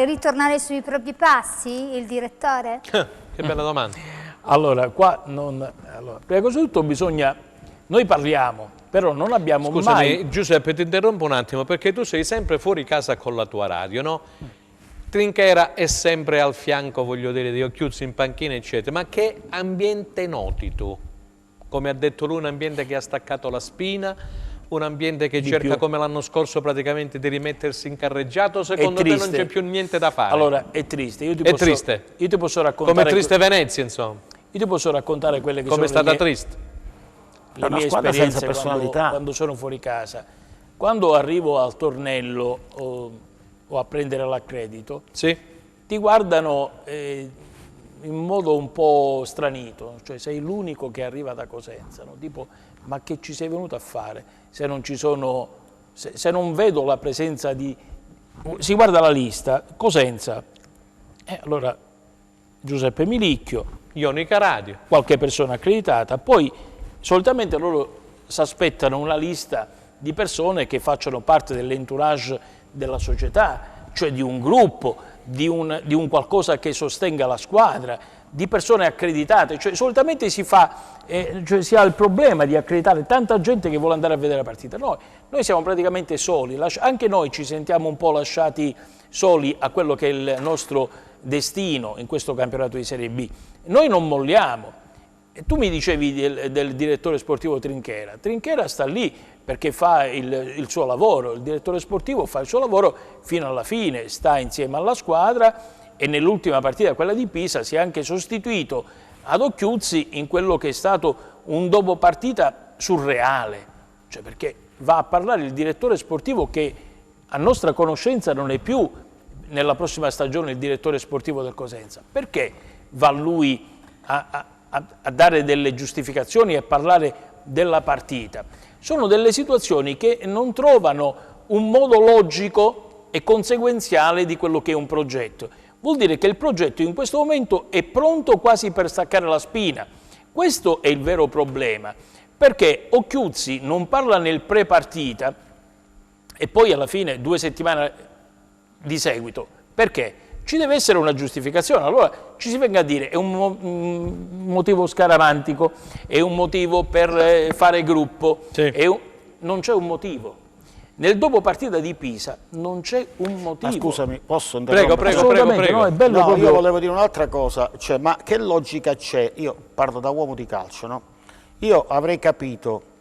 ritornare sui propri passi il direttore? Che bella domanda. Allora, qua prima cosa di tutto bisogna... Noi parliamo, però non abbiamo mai... Giuseppe, ti interrompo un attimo, perché tu sei sempre fuori casa con la tua radio, no? Trinchera è sempre al fianco, voglio dire, di Occhiuzzi in panchina, eccetera. Ma che ambiente noti tu? Come ha detto lui, un ambiente che ha staccato la spina, un ambiente che cerca come l'anno scorso praticamente di rimettersi in carreggiato, secondo te non c'è più niente da fare? Allora, è triste. Io ti posso raccontare... Come triste Venezia, insomma. Io ti posso raccontare quelle che come sono è stata triste. Le mie esperienze quando sono fuori casa. Quando arrivo al tornello o a prendere l'accredito, ti guardano in modo un po' stranito, cioè sei l'unico che arriva da Cosenza, no? Tipo, ma che ci sei venuto a fare se non ci sono, se non vedo la presenza di... Si guarda la lista, Cosenza, allora Giuseppe Milicchio, Ionica Radio, qualche persona accreditata, poi solitamente loro si aspettano una lista di persone che facciano parte dell'entourage della società, cioè di un gruppo, di un qualcosa che sostenga la squadra, di persone accreditate, cioè solitamente si ha il problema di accreditare tanta gente che vuole andare a vedere la partita. Noi siamo praticamente soli, anche noi ci sentiamo un po' lasciati soli a quello che è il nostro destino in questo campionato di Serie B. Noi non molliamo. Tu mi dicevi del direttore sportivo Trinchera. Trinchera sta lì perché fa il suo lavoro, il direttore sportivo fa il suo lavoro fino alla fine, sta insieme alla squadra e nell'ultima partita, quella di Pisa, si è anche sostituito ad Occhiuzzi in quello che è stato un dopo partita surreale, cioè perché va a parlare il direttore sportivo che a nostra conoscenza non è più nella prossima stagione il direttore sportivo del Cosenza. Perché va lui a dare delle giustificazioni e a parlare della partita? Sono delle situazioni che non trovano un modo logico e conseguenziale di quello che è un progetto. Vuol dire che il progetto in questo momento è pronto quasi per staccare la spina. Questo è il vero problema, perché Occhiuzzi non parla nel pre-partita e poi alla fine 2 settimane di seguito. Perché? Ci deve essere una giustificazione, allora ci si venga a dire è un motivo scaramantico, è un motivo per fare gruppo, non c'è un motivo. Nel dopo partita di Pisa non c'è un motivo. Ma scusami, posso interrompere? Prego. No, è bello proprio... Io volevo dire un'altra cosa, cioè, ma che logica c'è? Io parlo da uomo di calcio, no? Io avrei capito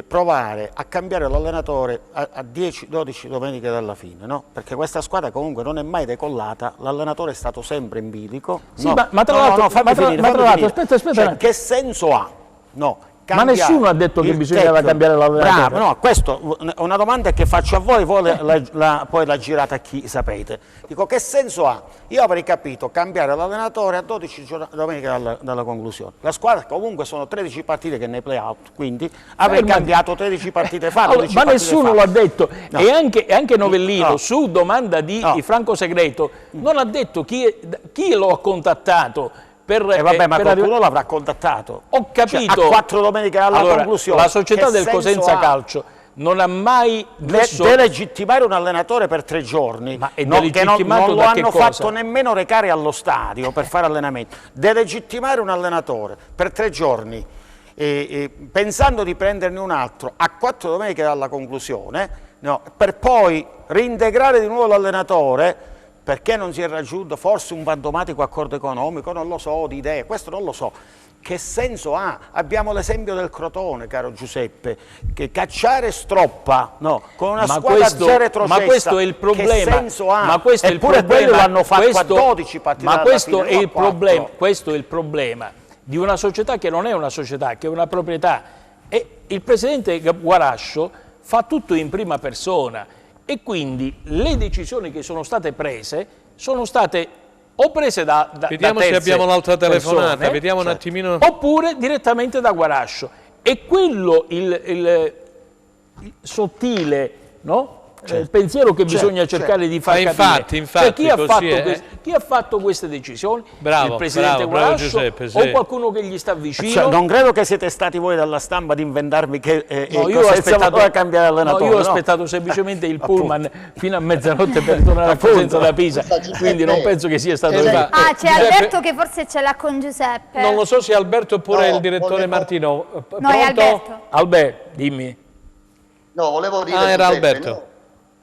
provare a cambiare l'allenatore a 10-12 domeniche dalla fine, no? Perché questa squadra comunque non è mai decollata, l'allenatore è stato sempre in bilico. Sì, ma tra l'altro, aspetta. Cioè, che senso ha? No. Ma nessuno ha detto che bisognava cambiare l'allenatore. Bravo, no, questo è una domanda che faccio a voi, poi la girate a chi sapete. Dico, che senso ha? Io avrei capito cambiare l'allenatore a 12 domeniche dalla conclusione. La squadra comunque sono 13 partite che nei play-out, quindi avrei cambiato 13 partite fa. Allora, ma nessuno l'ha detto. No. E anche Novellino, su domanda di Franco Segreto, non ha detto chi lo ha contattato. Vabbè, ma qualcuno l'avrà contattato. Ho capito. Cioè, a 4 domeniche alla conclusione. La società del Cosenza Calcio non ha mai messo... Delegittimare un allenatore per 3 giorni, Ma è che non delegittimato lo da che hanno cosa? fatto nemmeno recare allo stadio per fare allenamento. Delegittimare un allenatore per 3 giorni, pensando di prenderne un altro a 4 domeniche dalla conclusione, no, per poi reintegrare di nuovo l'allenatore perché non si è raggiunto forse un fantomatico accordo economico, non lo so, di idee, questo non lo so. Che senso ha? Abbiamo l'esempio del Crotone, caro Giuseppe, che cacciare Stroppa, no, con una squadra zero retrocessa, ma questo è il problema. Che senso ha? Ma questo Eppure è il problema. quello l'hanno fatto a 12 partite. Ma questo fine, è il problema. 4. Questo è il problema di una società che non è una società, che è una proprietà. E il presidente Guarascio fa tutto in prima persona e quindi le decisioni che sono state prese sono state o prese da Vediamo da se abbiamo l'altra telefonata, persone, vediamo un attimino. oppure direttamente da Guarascio. E quello il sottile, no? Il pensiero che bisogna cercare di far capire. Infatti, chi ha fatto queste decisioni? Bravo, il presidente bravo Guarascio Giuseppe, sì. o qualcuno che gli sta vicino? Cioè, non credo che siete stati voi dalla stampa ad inventarvi che No, io ho aspettato a cambiare allenatore. No, io ho aspettato semplicemente il pullman fino a mezzanotte per tornare a Cosenza da Pisa, quindi non penso che sia stato io. Ah, c'è Alberto che forse ce l'ha con Giuseppe. Non lo so se è Alberto oppure No, il direttore volevo- Martino. No, è Pronto? Alberto. Alberto, dimmi. No, volevo dire, era Giuseppe, Alberto. no,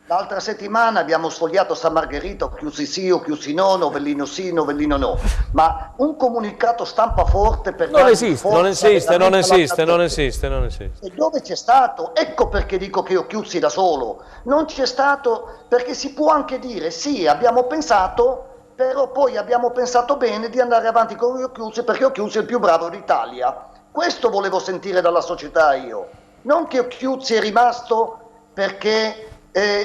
l'altra settimana abbiamo sfogliato San Margherita, chiusi sì o chiusi no, Novellino sì, Novellino no, ma un comunicato stampa forte per Non dargli esiste, forza Non esiste, non veramente esiste, non all'atleta. esiste, non esiste. E dove c'è stato? Ecco perché dico che io chiusi da solo. Non c'è stato perché si può anche dire sì, abbiamo pensato, però poi abbiamo pensato bene di andare avanti con io chiusi perché io chiusi è il più bravo d'Italia. Questo volevo sentire dalla società io. Non che Occhiuzzi è rimasto perché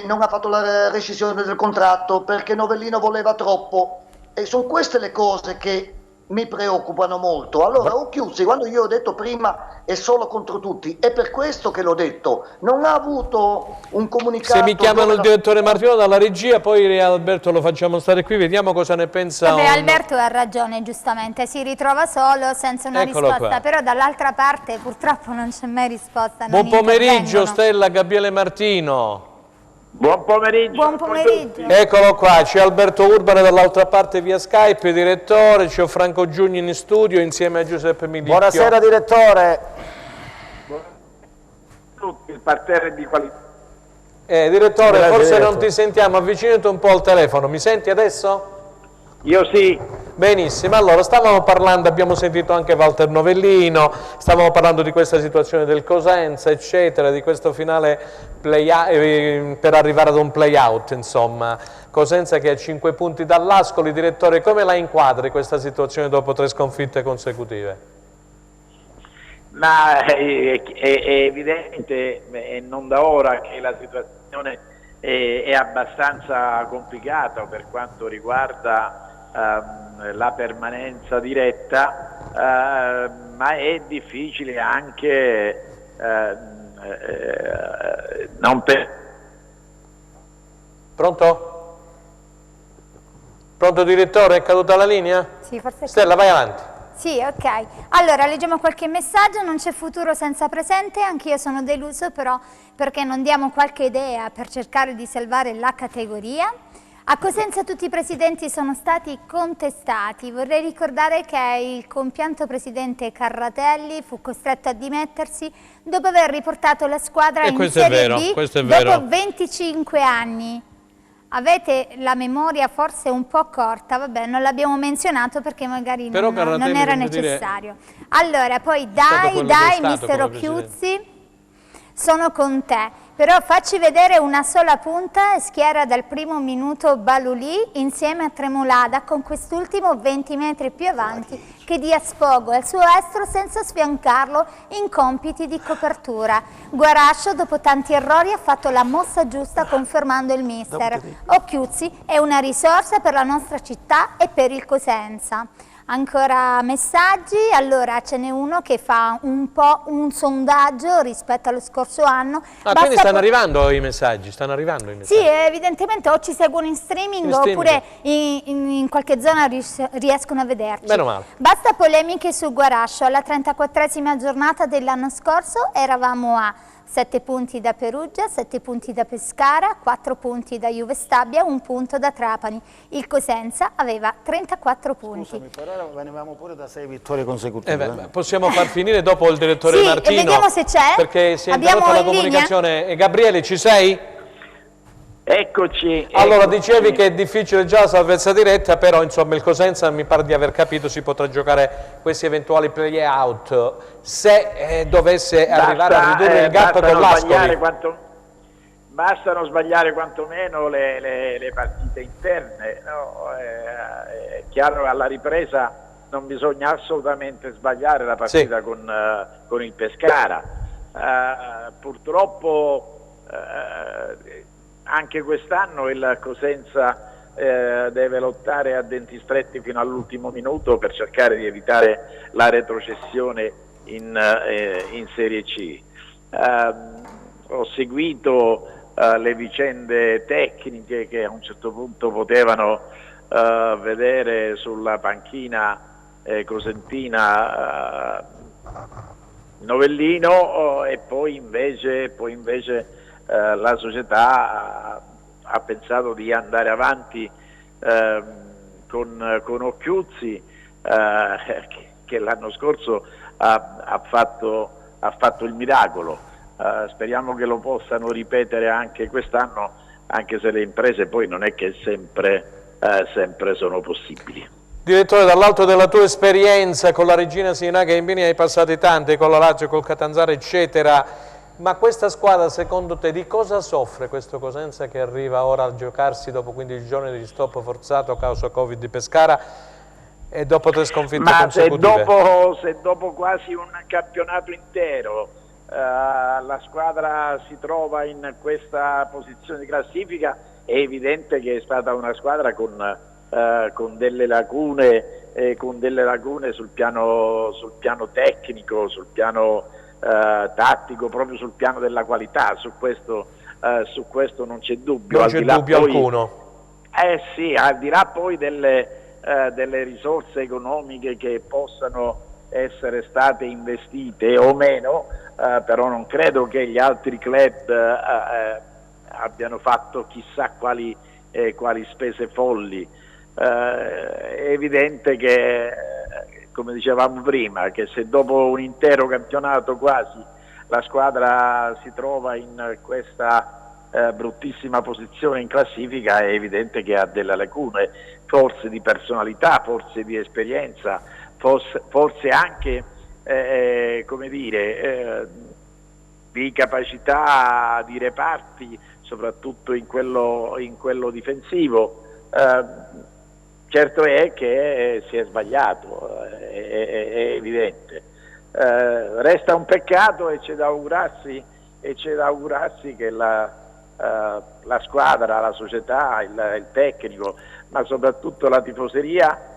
non ha fatto la rescissione del contratto, perché Novellino voleva troppo. E sono queste le cose che mi preoccupano molto. Allora Occhiuzzi, quando io ho detto prima è solo contro tutti, è per questo che l'ho detto. Non ha avuto un comunicato. Se mi chiamano il direttore Martino dalla regia, poi Alberto lo facciamo stare qui, vediamo cosa ne pensa. Vabbè, Alberto ha ragione, giustamente, si ritrova solo senza una Eccolo risposta, qua. però dall'altra parte purtroppo non c'è mai risposta. non Buon pomeriggio intervengono. Stella, Gabriele Martino. Buon pomeriggio. Buon pomeriggio. Eccolo qua, c'è Alberto Urbane dall'altra parte via Skype, direttore, c'è Franco Giugni in studio insieme a Giuseppe Milicchio. Buonasera direttore. Tutti, il parterre di qualità. Direttore, Grazie, forse direttore. non ti sentiamo, avvicinati un po' al telefono, mi senti adesso? Io sì. Benissimo, allora stavamo parlando, abbiamo sentito anche Walter Novellino, stavamo parlando di questa situazione del Cosenza, eccetera, di questo finale per arrivare ad un play-out, insomma. Cosenza che ha 5 punti dall'Ascoli, direttore, come la inquadri questa situazione dopo 3 sconfitte consecutive? Ma è evidente, e non da ora, che la situazione è abbastanza complicata per quanto riguarda la permanenza diretta, ma è difficile anche non per... Pronto? Pronto direttore, è caduta la linea? Sì, forse Stella, vai avanti. Sì, ok. Allora, leggiamo qualche messaggio, non c'è futuro senza presente, anch'io sono deluso però perché non diamo qualche idea per cercare di salvare la categoria. A Cosenza tutti i presidenti sono stati contestati. Vorrei ricordare che il compianto presidente Carratelli fu costretto a dimettersi dopo aver riportato la squadra in questo è Serie vero, B questo è dopo vero. 25 anni. Avete la memoria forse un po' corta, vabbè, non l'abbiamo menzionato perché magari Però non Carratelli, era voglio dire, necessario. Allora, poi stato quello che è stato mister come Occhiuzzi, sono con te. Però facci vedere una sola punta e schiera dal primo minuto Balulì insieme a Tremolada con quest'ultimo 20 metri più avanti che dia sfogo al suo estro senza sfiancarlo in compiti di copertura. Guarascio dopo tanti errori ha fatto la mossa giusta confermando il mister. Occhiuzzi è una risorsa per la nostra città e per il Cosenza. Ancora messaggi, allora ce n'è uno che fa un po' un sondaggio rispetto allo scorso anno. Ah, quindi stanno arrivando i messaggi, stanno arrivando i messaggi. Sì, evidentemente o ci seguono in streaming oppure in qualche zona riescono a vederci. Meno male. Basta polemiche su Guarascio, alla 34esima giornata dell'anno scorso eravamo a 7 punti da Perugia, 7 punti da Pescara, 4 punti da Juve Stabia, 1 punto da Trapani. Il Cosenza aveva 34 punti. Scusami, però venivamo pure da 6 vittorie consecutive. Possiamo far finire dopo il direttore sì, Martino? E vediamo se c'è. Perché si è Abbiamo interrotta la in comunicazione. Gabriele, ci sei? Eccoci. Allora, eccoci. dicevi che è difficile già la salvezza diretta, però insomma il Cosenza, mi pare di aver capito, si potrà giocare questi eventuali play-out se dovesse arrivare a ridurre il gap con l'Ascoli. Bastano sbagliare quantomeno le partite interne, no? È chiaro che alla ripresa non bisogna assolutamente sbagliare la partita sì. con il Pescara. Purtroppo anche quest'anno il Cosenza deve lottare a denti stretti fino all'ultimo minuto per cercare di evitare la retrocessione in Serie C. Ho seguito le vicende tecniche che a un certo punto potevano vedere sulla panchina cosentina Novellino e poi invece la società ha pensato di andare avanti con Occhiuzzi che l'anno scorso ha fatto il miracolo. Speriamo che lo possano ripetere anche quest'anno, anche se le imprese poi non è che sempre sono possibili. Direttore, dall'alto della tua esperienza con la Regina Sinaga in Bini hai passati tante, con la Lazio, col Catanzaro eccetera, ma questa squadra secondo te di cosa soffre, questo Cosenza che arriva ora a giocarsi dopo 15 giorni di stop forzato a causa Covid di Pescara e dopo 3 sconfitte consecutive? Se dopo quasi un campionato intero la squadra si trova in questa posizione di classifica, è evidente che è stata una squadra con delle lacune sul piano tecnico, sul piano tattico, proprio sul piano della qualità. Su questo non c'è dubbio. Non c'è dubbio alcuno. Sì, al di là poi delle risorse economiche che possano essere state investite o meno, però non credo che gli altri club abbiano fatto chissà quali spese folli. È evidente che, come dicevamo prima, che se dopo un intero campionato quasi la squadra si trova in questa bruttissima posizione in classifica, è evidente che ha delle lacune, forse di personalità, forse di esperienza, forse anche come dire, di capacità di reparti, soprattutto in quello difensivo. Certo è che si è sbagliato, è evidente. Resta un peccato e c'è da augurarsi che la squadra, la società, il tecnico, ma soprattutto la tifoseria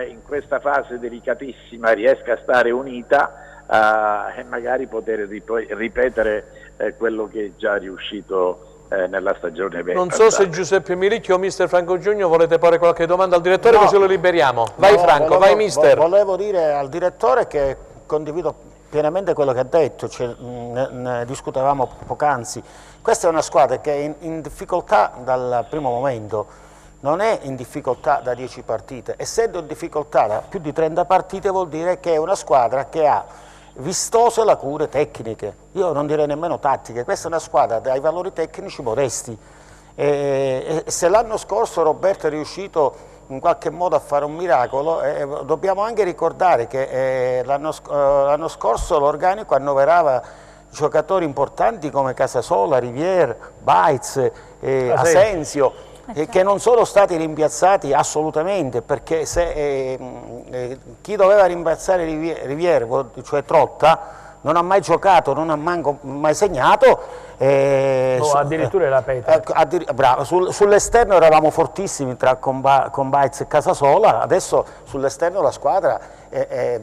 in questa fase delicatissima riesca a stare unita e magari poter ripetere quello che è già riuscito nella stagione passata. Non so se Giuseppe Milicchio o mister Franco Giugno volete porre qualche domanda al direttore, così lo liberiamo. Vai Franco, vai mister. Volevo dire al direttore che condivido pienamente quello che ha detto, ne discutevamo poc'anzi. Questa è una squadra che è in difficoltà dal primo momento, non è in difficoltà da 10 partite. Essendo in difficoltà da più di 30 partite vuol dire che è una squadra che ha vistose lacune tecniche, io non direi nemmeno tattiche. Questa è una squadra dai valori tecnici modesti e se l'anno scorso Roberto è riuscito in qualche modo a fare un miracolo, dobbiamo anche ricordare che l'anno scorso l'organico annoverava giocatori importanti come Casasola, Rivière, Baez, Asensio, che non sono stati rimpiazzati assolutamente, perché chi doveva rimpiazzare Rivière, cioè Trotta, non ha mai giocato, non ha mai segnato. Addirittura era Petra. Bravo, sull'esterno eravamo fortissimi con Baez e Casasola, adesso sull'esterno la squadra è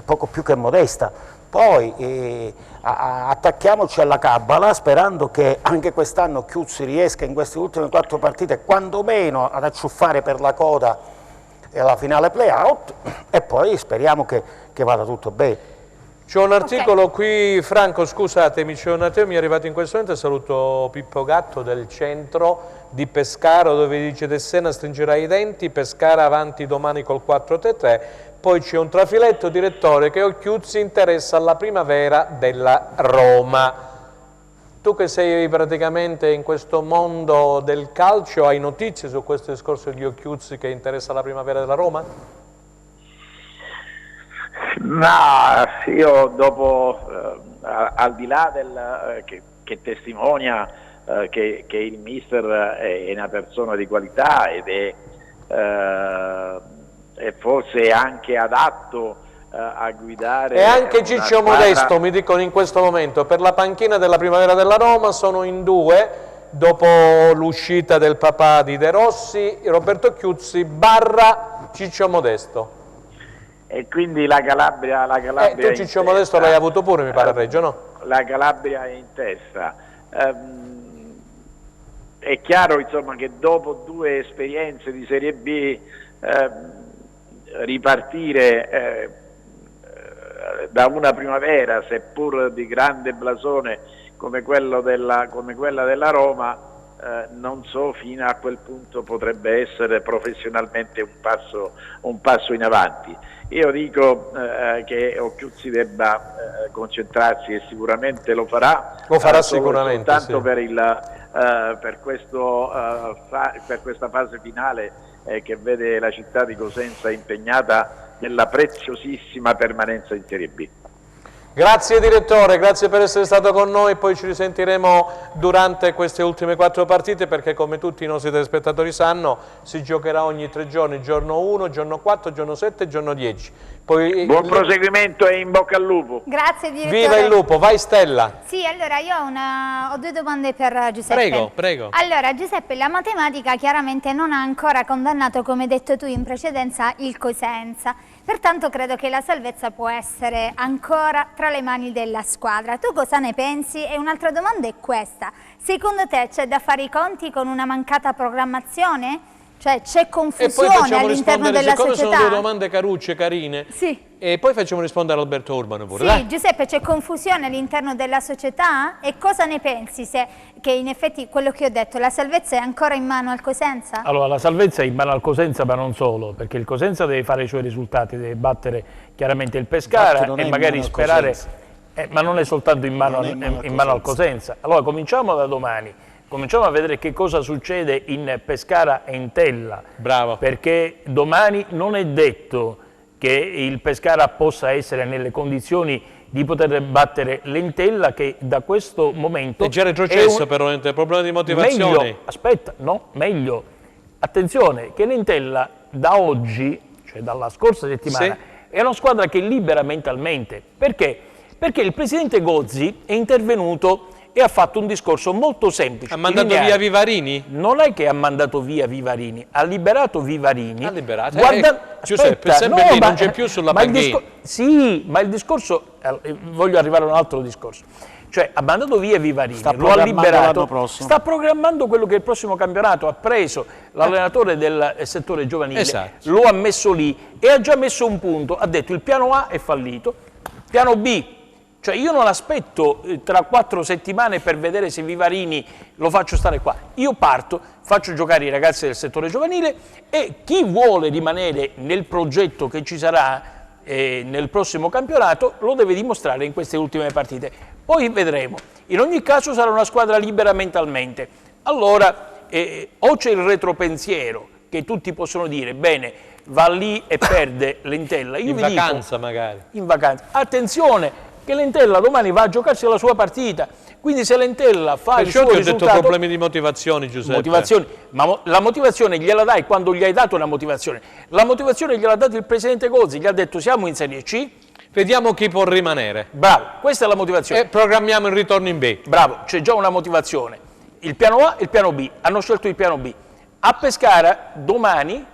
poco più che modesta. Poi attacchiamoci alla cabala sperando che anche quest'anno Chiuzzi riesca in queste ultime 4 partite quantomeno ad acciuffare per la coda alla finale play-out e poi speriamo che vada tutto bene. C'è un articolo qui, Franco, scusatemi, c'è un articolo, mi è arrivato in questo momento, saluto Pippo Gatto del centro di Pescara, dove dice Tessena stringerà i denti, Pescara avanti domani col 4-3-3, poi c'è un trafiletto, direttore, che Occhiuzzi interessa alla primavera della Roma. Tu che sei praticamente in questo mondo del calcio, hai notizie su questo discorso di Occhiuzzi che interessa la primavera della Roma? Ma io dopo, al di là che testimonia che il mister è una persona di qualità ed è forse anche adatto a guidare. E anche Ciccio Modesto, mi dicono in questo momento, per la panchina della primavera della Roma sono in due, dopo l'uscita del papà di De Rossi, Roberto Occhiuzzi / Ciccio Modesto. E quindi la Calabria tu Ciccio Modesto l'hai avuto pure, mi pare, a Reggio, no? La Calabria è in testa. È chiaro, insomma, che dopo 2 esperienze di Serie B ripartire da una primavera, seppur di grande blasone come quella della Roma, non so fino a quel punto potrebbe essere professionalmente un passo in avanti. Io dico che Occhiuzzi debba concentrarsi, e sicuramente lo farà. Sicuramente, soltanto sì. per questa fase finale che vede la città di Cosenza impegnata nella preziosissima permanenza in Serie B. Grazie direttore, grazie per essere stato con noi, poi ci risentiremo durante queste ultime 4 partite, perché come tutti i nostri telespettatori sanno si giocherà ogni 3 giorni, giorno 1, giorno 4, giorno 7 e giorno 10. Poi, buon proseguimento e in bocca al lupo. Grazie direttore. Viva il lupo, vai Stella. Sì, allora io ho 2 domande per Giuseppe. Prego. Allora Giuseppe, la matematica chiaramente non ha ancora condannato, come hai detto tu in precedenza, il Cosenza. Pertanto credo che la salvezza può essere ancora tra le mani della squadra. Tu cosa ne pensi? E un'altra domanda è questa. Secondo te c'è da fare i conti con una mancata programmazione? Cioè c'è confusione all'interno della società? Sono 2 domande carucce, carine. Sì. E poi facciamo rispondere Alberto Urbano pure. Sì, dai. Giuseppe, c'è confusione all'interno della società? E cosa ne pensi? Che in effetti quello che ho detto, la salvezza è ancora in mano al Cosenza? Allora, la salvezza è in mano al Cosenza, ma non solo, perché il Cosenza deve fare i suoi risultati, deve battere chiaramente il Pescara e magari sperare, ma non è soltanto in mano al Cosenza. Allora, cominciamo da domani, cominciamo a vedere che cosa succede in Pescara e in Tella. Bravo. Perché domani non è detto che il Pescara possa essere nelle condizioni di poter battere l'Entella, che da questo momento è già retrocesso, però è un problema di motivazione. Meglio. Attenzione, che l'Entella da oggi, cioè dalla scorsa settimana, è una squadra che è libera mentalmente. Perché? Perché il presidente Gozzi è intervenuto e ha fatto un discorso molto semplice. Ha mandato via Vivarini? Non è che ha mandato via Vivarini, ha liberato Vivarini. Ha liberato? Giuseppe, non c'è più sulla panchina. Sì, ma il discorso, voglio arrivare a un altro discorso. Cioè, ha mandato via Vivarini, lo ha liberato, sta programmando quello che è il prossimo campionato, ha preso l'allenatore del settore giovanile, lo ha messo lì e ha già messo un punto, ha detto il piano A è fallito, piano B. Cioè io non aspetto tra 4 settimane per vedere se Vivarini lo faccio stare qua. Io parto, faccio giocare i ragazzi del settore giovanile e chi vuole rimanere nel progetto che ci sarà nel prossimo campionato lo deve dimostrare in queste ultime partite. Poi vedremo. In ogni caso sarà una squadra libera mentalmente. Allora o c'è il retropensiero che tutti possono dire, bene, va lì e perde l'Entella. In vacanza magari. In vacanza. Attenzione! Che l'Entella domani va a giocarsi la sua partita, quindi se l'Entella fa il suo risultato... Perciò ti ho detto problemi di motivazione, Giuseppe. Ma la motivazione gliela dai quando gli hai dato una motivazione. La motivazione gliel'ha data il presidente Gozzi, gli ha detto siamo in Serie C. Vediamo chi può rimanere. Bravo, questa è la motivazione. E programmiamo il ritorno in B. Bravo, c'è già una motivazione. Il piano A e il piano B, hanno scelto il piano B. A Pescara domani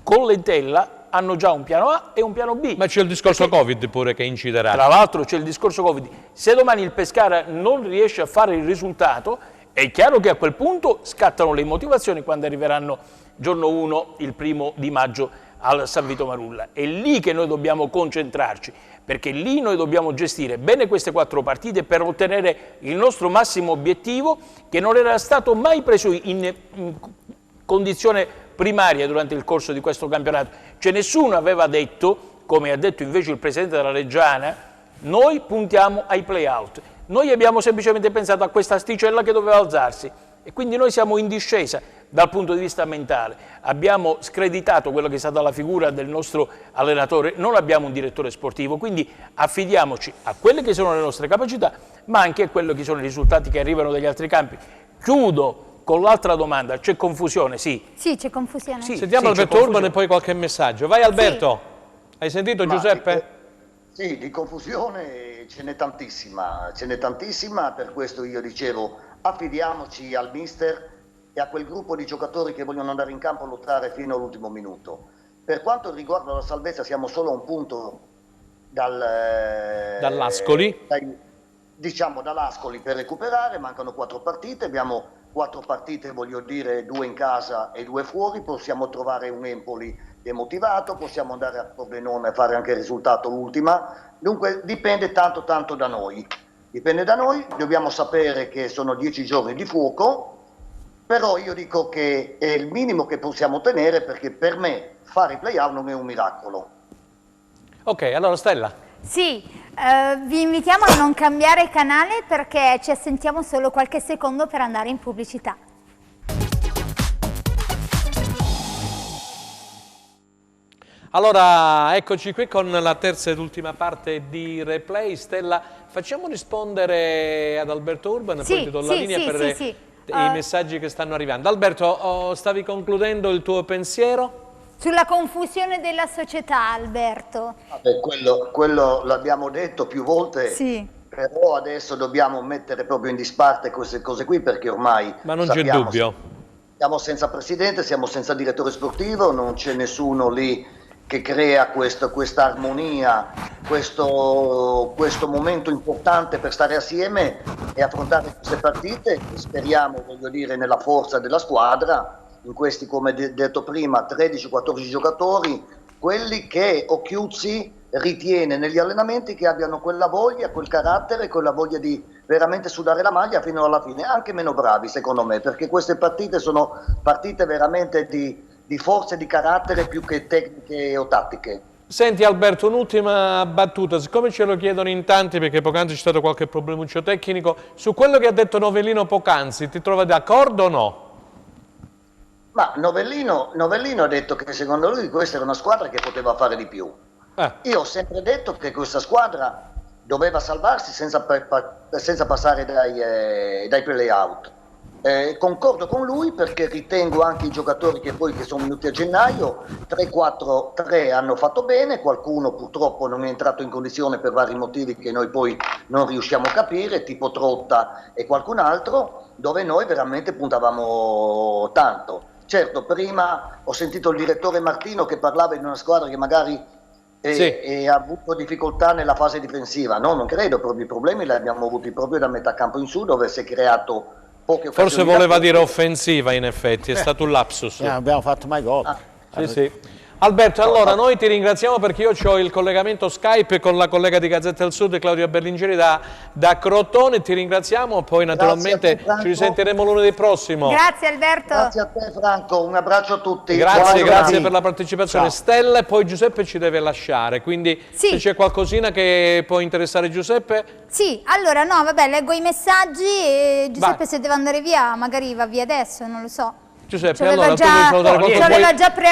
con l'Entella hanno già un piano A e un piano B. Ma c'è il discorso Covid pure che inciderà. Tra l'altro c'è il discorso Covid. Se domani il Pescara non riesce a fare il risultato, è chiaro che a quel punto scattano le motivazioni quando arriveranno giorno 1, il 1° di maggio al San Vito Marulla. È lì che noi dobbiamo concentrarci, perché lì noi dobbiamo gestire bene queste 4 partite per ottenere il nostro massimo obiettivo, che non era stato mai preso in condizione primaria durante il corso di questo campionato. Cioè nessuno aveva detto, come ha detto invece il Presidente della Reggiana, noi puntiamo ai play-out. Noi abbiamo semplicemente pensato a questa asticella che doveva alzarsi e quindi noi siamo in discesa dal punto di vista mentale. Abbiamo screditato quello che è stata la figura del nostro allenatore, non abbiamo un direttore sportivo, quindi affidiamoci a quelle che sono le nostre capacità, ma anche a quello che sono i risultati che arrivano dagli altri campi. Chiudo con l'altra domanda, c'è confusione? Sì. Sì, c'è confusione. Sì, Sentiamo Alberto Urban e poi qualche messaggio. Vai Alberto, hai sentito Giuseppe? Sì, di confusione ce n'è tantissima, per questo io dicevo affidiamoci al mister e a quel gruppo di giocatori che vogliono andare in campo a lottare fino all'ultimo minuto. Per quanto riguarda la salvezza siamo solo a un punto dall'Ascoli. Diciamo dall'Ascoli per recuperare, mancano 4 partite, abbiamo 4 partite, voglio dire 2 in casa e 2 fuori, possiamo trovare un Empoli demotivato, possiamo andare a Pordenone a fare anche il risultato l'ultima, dunque dipende tanto da noi. Dipende da noi, dobbiamo sapere che sono 10 giorni di fuoco, però io dico che è il minimo che possiamo ottenere perché per me fare i play-out non è un miracolo. Ok, allora Stella. Sì, vi invitiamo a non cambiare canale perché ci assentiamo solo qualche secondo per andare in pubblicità. Allora, eccoci qui con la terza ed ultima parte di Replay. Stella, facciamo rispondere ad Alberto Urban e poi ti do la linea per i messaggi che stanno arrivando. Alberto, stavi concludendo il tuo pensiero? Sulla confusione della società, Alberto. Vabbè, quello l'abbiamo detto più volte, sì. Però adesso dobbiamo mettere proprio in disparte queste cose qui perché ormai... Ma non c'è dubbio. Siamo senza presidente, siamo senza direttore sportivo, non c'è nessuno lì che crea questa armonia, questo momento importante per stare assieme e affrontare queste partite. Speriamo, voglio dire, nella forza della squadra, in questi, come detto prima, 13-14 giocatori, quelli che Occhiuzzi ritiene negli allenamenti che abbiano quella voglia, quel carattere, quella voglia di veramente sudare la maglia fino alla fine, anche meno bravi secondo me, perché queste partite sono partite veramente di forze di carattere più che tecniche o tattiche. Senti Alberto, un'ultima battuta, siccome ce lo chiedono in tanti perché poc'anzi c'è stato qualche problemuccio tecnico, su quello che ha detto Novellino poc'anzi, ti trovi d'accordo o no? Ma Novellino ha detto che secondo lui questa era una squadra che poteva fare di più. Io ho sempre detto che questa squadra doveva salvarsi senza passare dai play-out. Concordo con lui perché ritengo anche i giocatori che sono venuti a gennaio, 3 hanno fatto bene, qualcuno purtroppo non è entrato in condizione per vari motivi che noi poi non riusciamo a capire, tipo Trotta e qualcun altro, dove noi veramente puntavamo tanto. Certo, prima ho sentito il direttore Martino che parlava di una squadra che magari ha avuto difficoltà nella fase difensiva. No, non credo, proprio i problemi li abbiamo avuti proprio da metà campo in su, dove si è creato poche occasioni. Forse voleva dire offensiva, in effetti, è stato un lapsus. Abbiamo fatto mai gol. Sì. Alberto, allora noi ti ringraziamo perché io ho il collegamento Skype con la collega di Gazzetta del Sud, Claudia Berlingeri da Crotone, ti ringraziamo, poi naturalmente ci risentiremo lunedì prossimo. Grazie Alberto. Grazie a te Franco, un abbraccio a tutti. Grazie per la partecipazione. Ciao. Stella, e poi Giuseppe ci deve lasciare, quindi se c'è qualcosina che può interessare Giuseppe. Sì, allora no, vabbè, leggo i messaggi e Giuseppe se deve andare via, magari va via adesso, non lo so. Giuseppe, allora tu devi salutare qualcuno,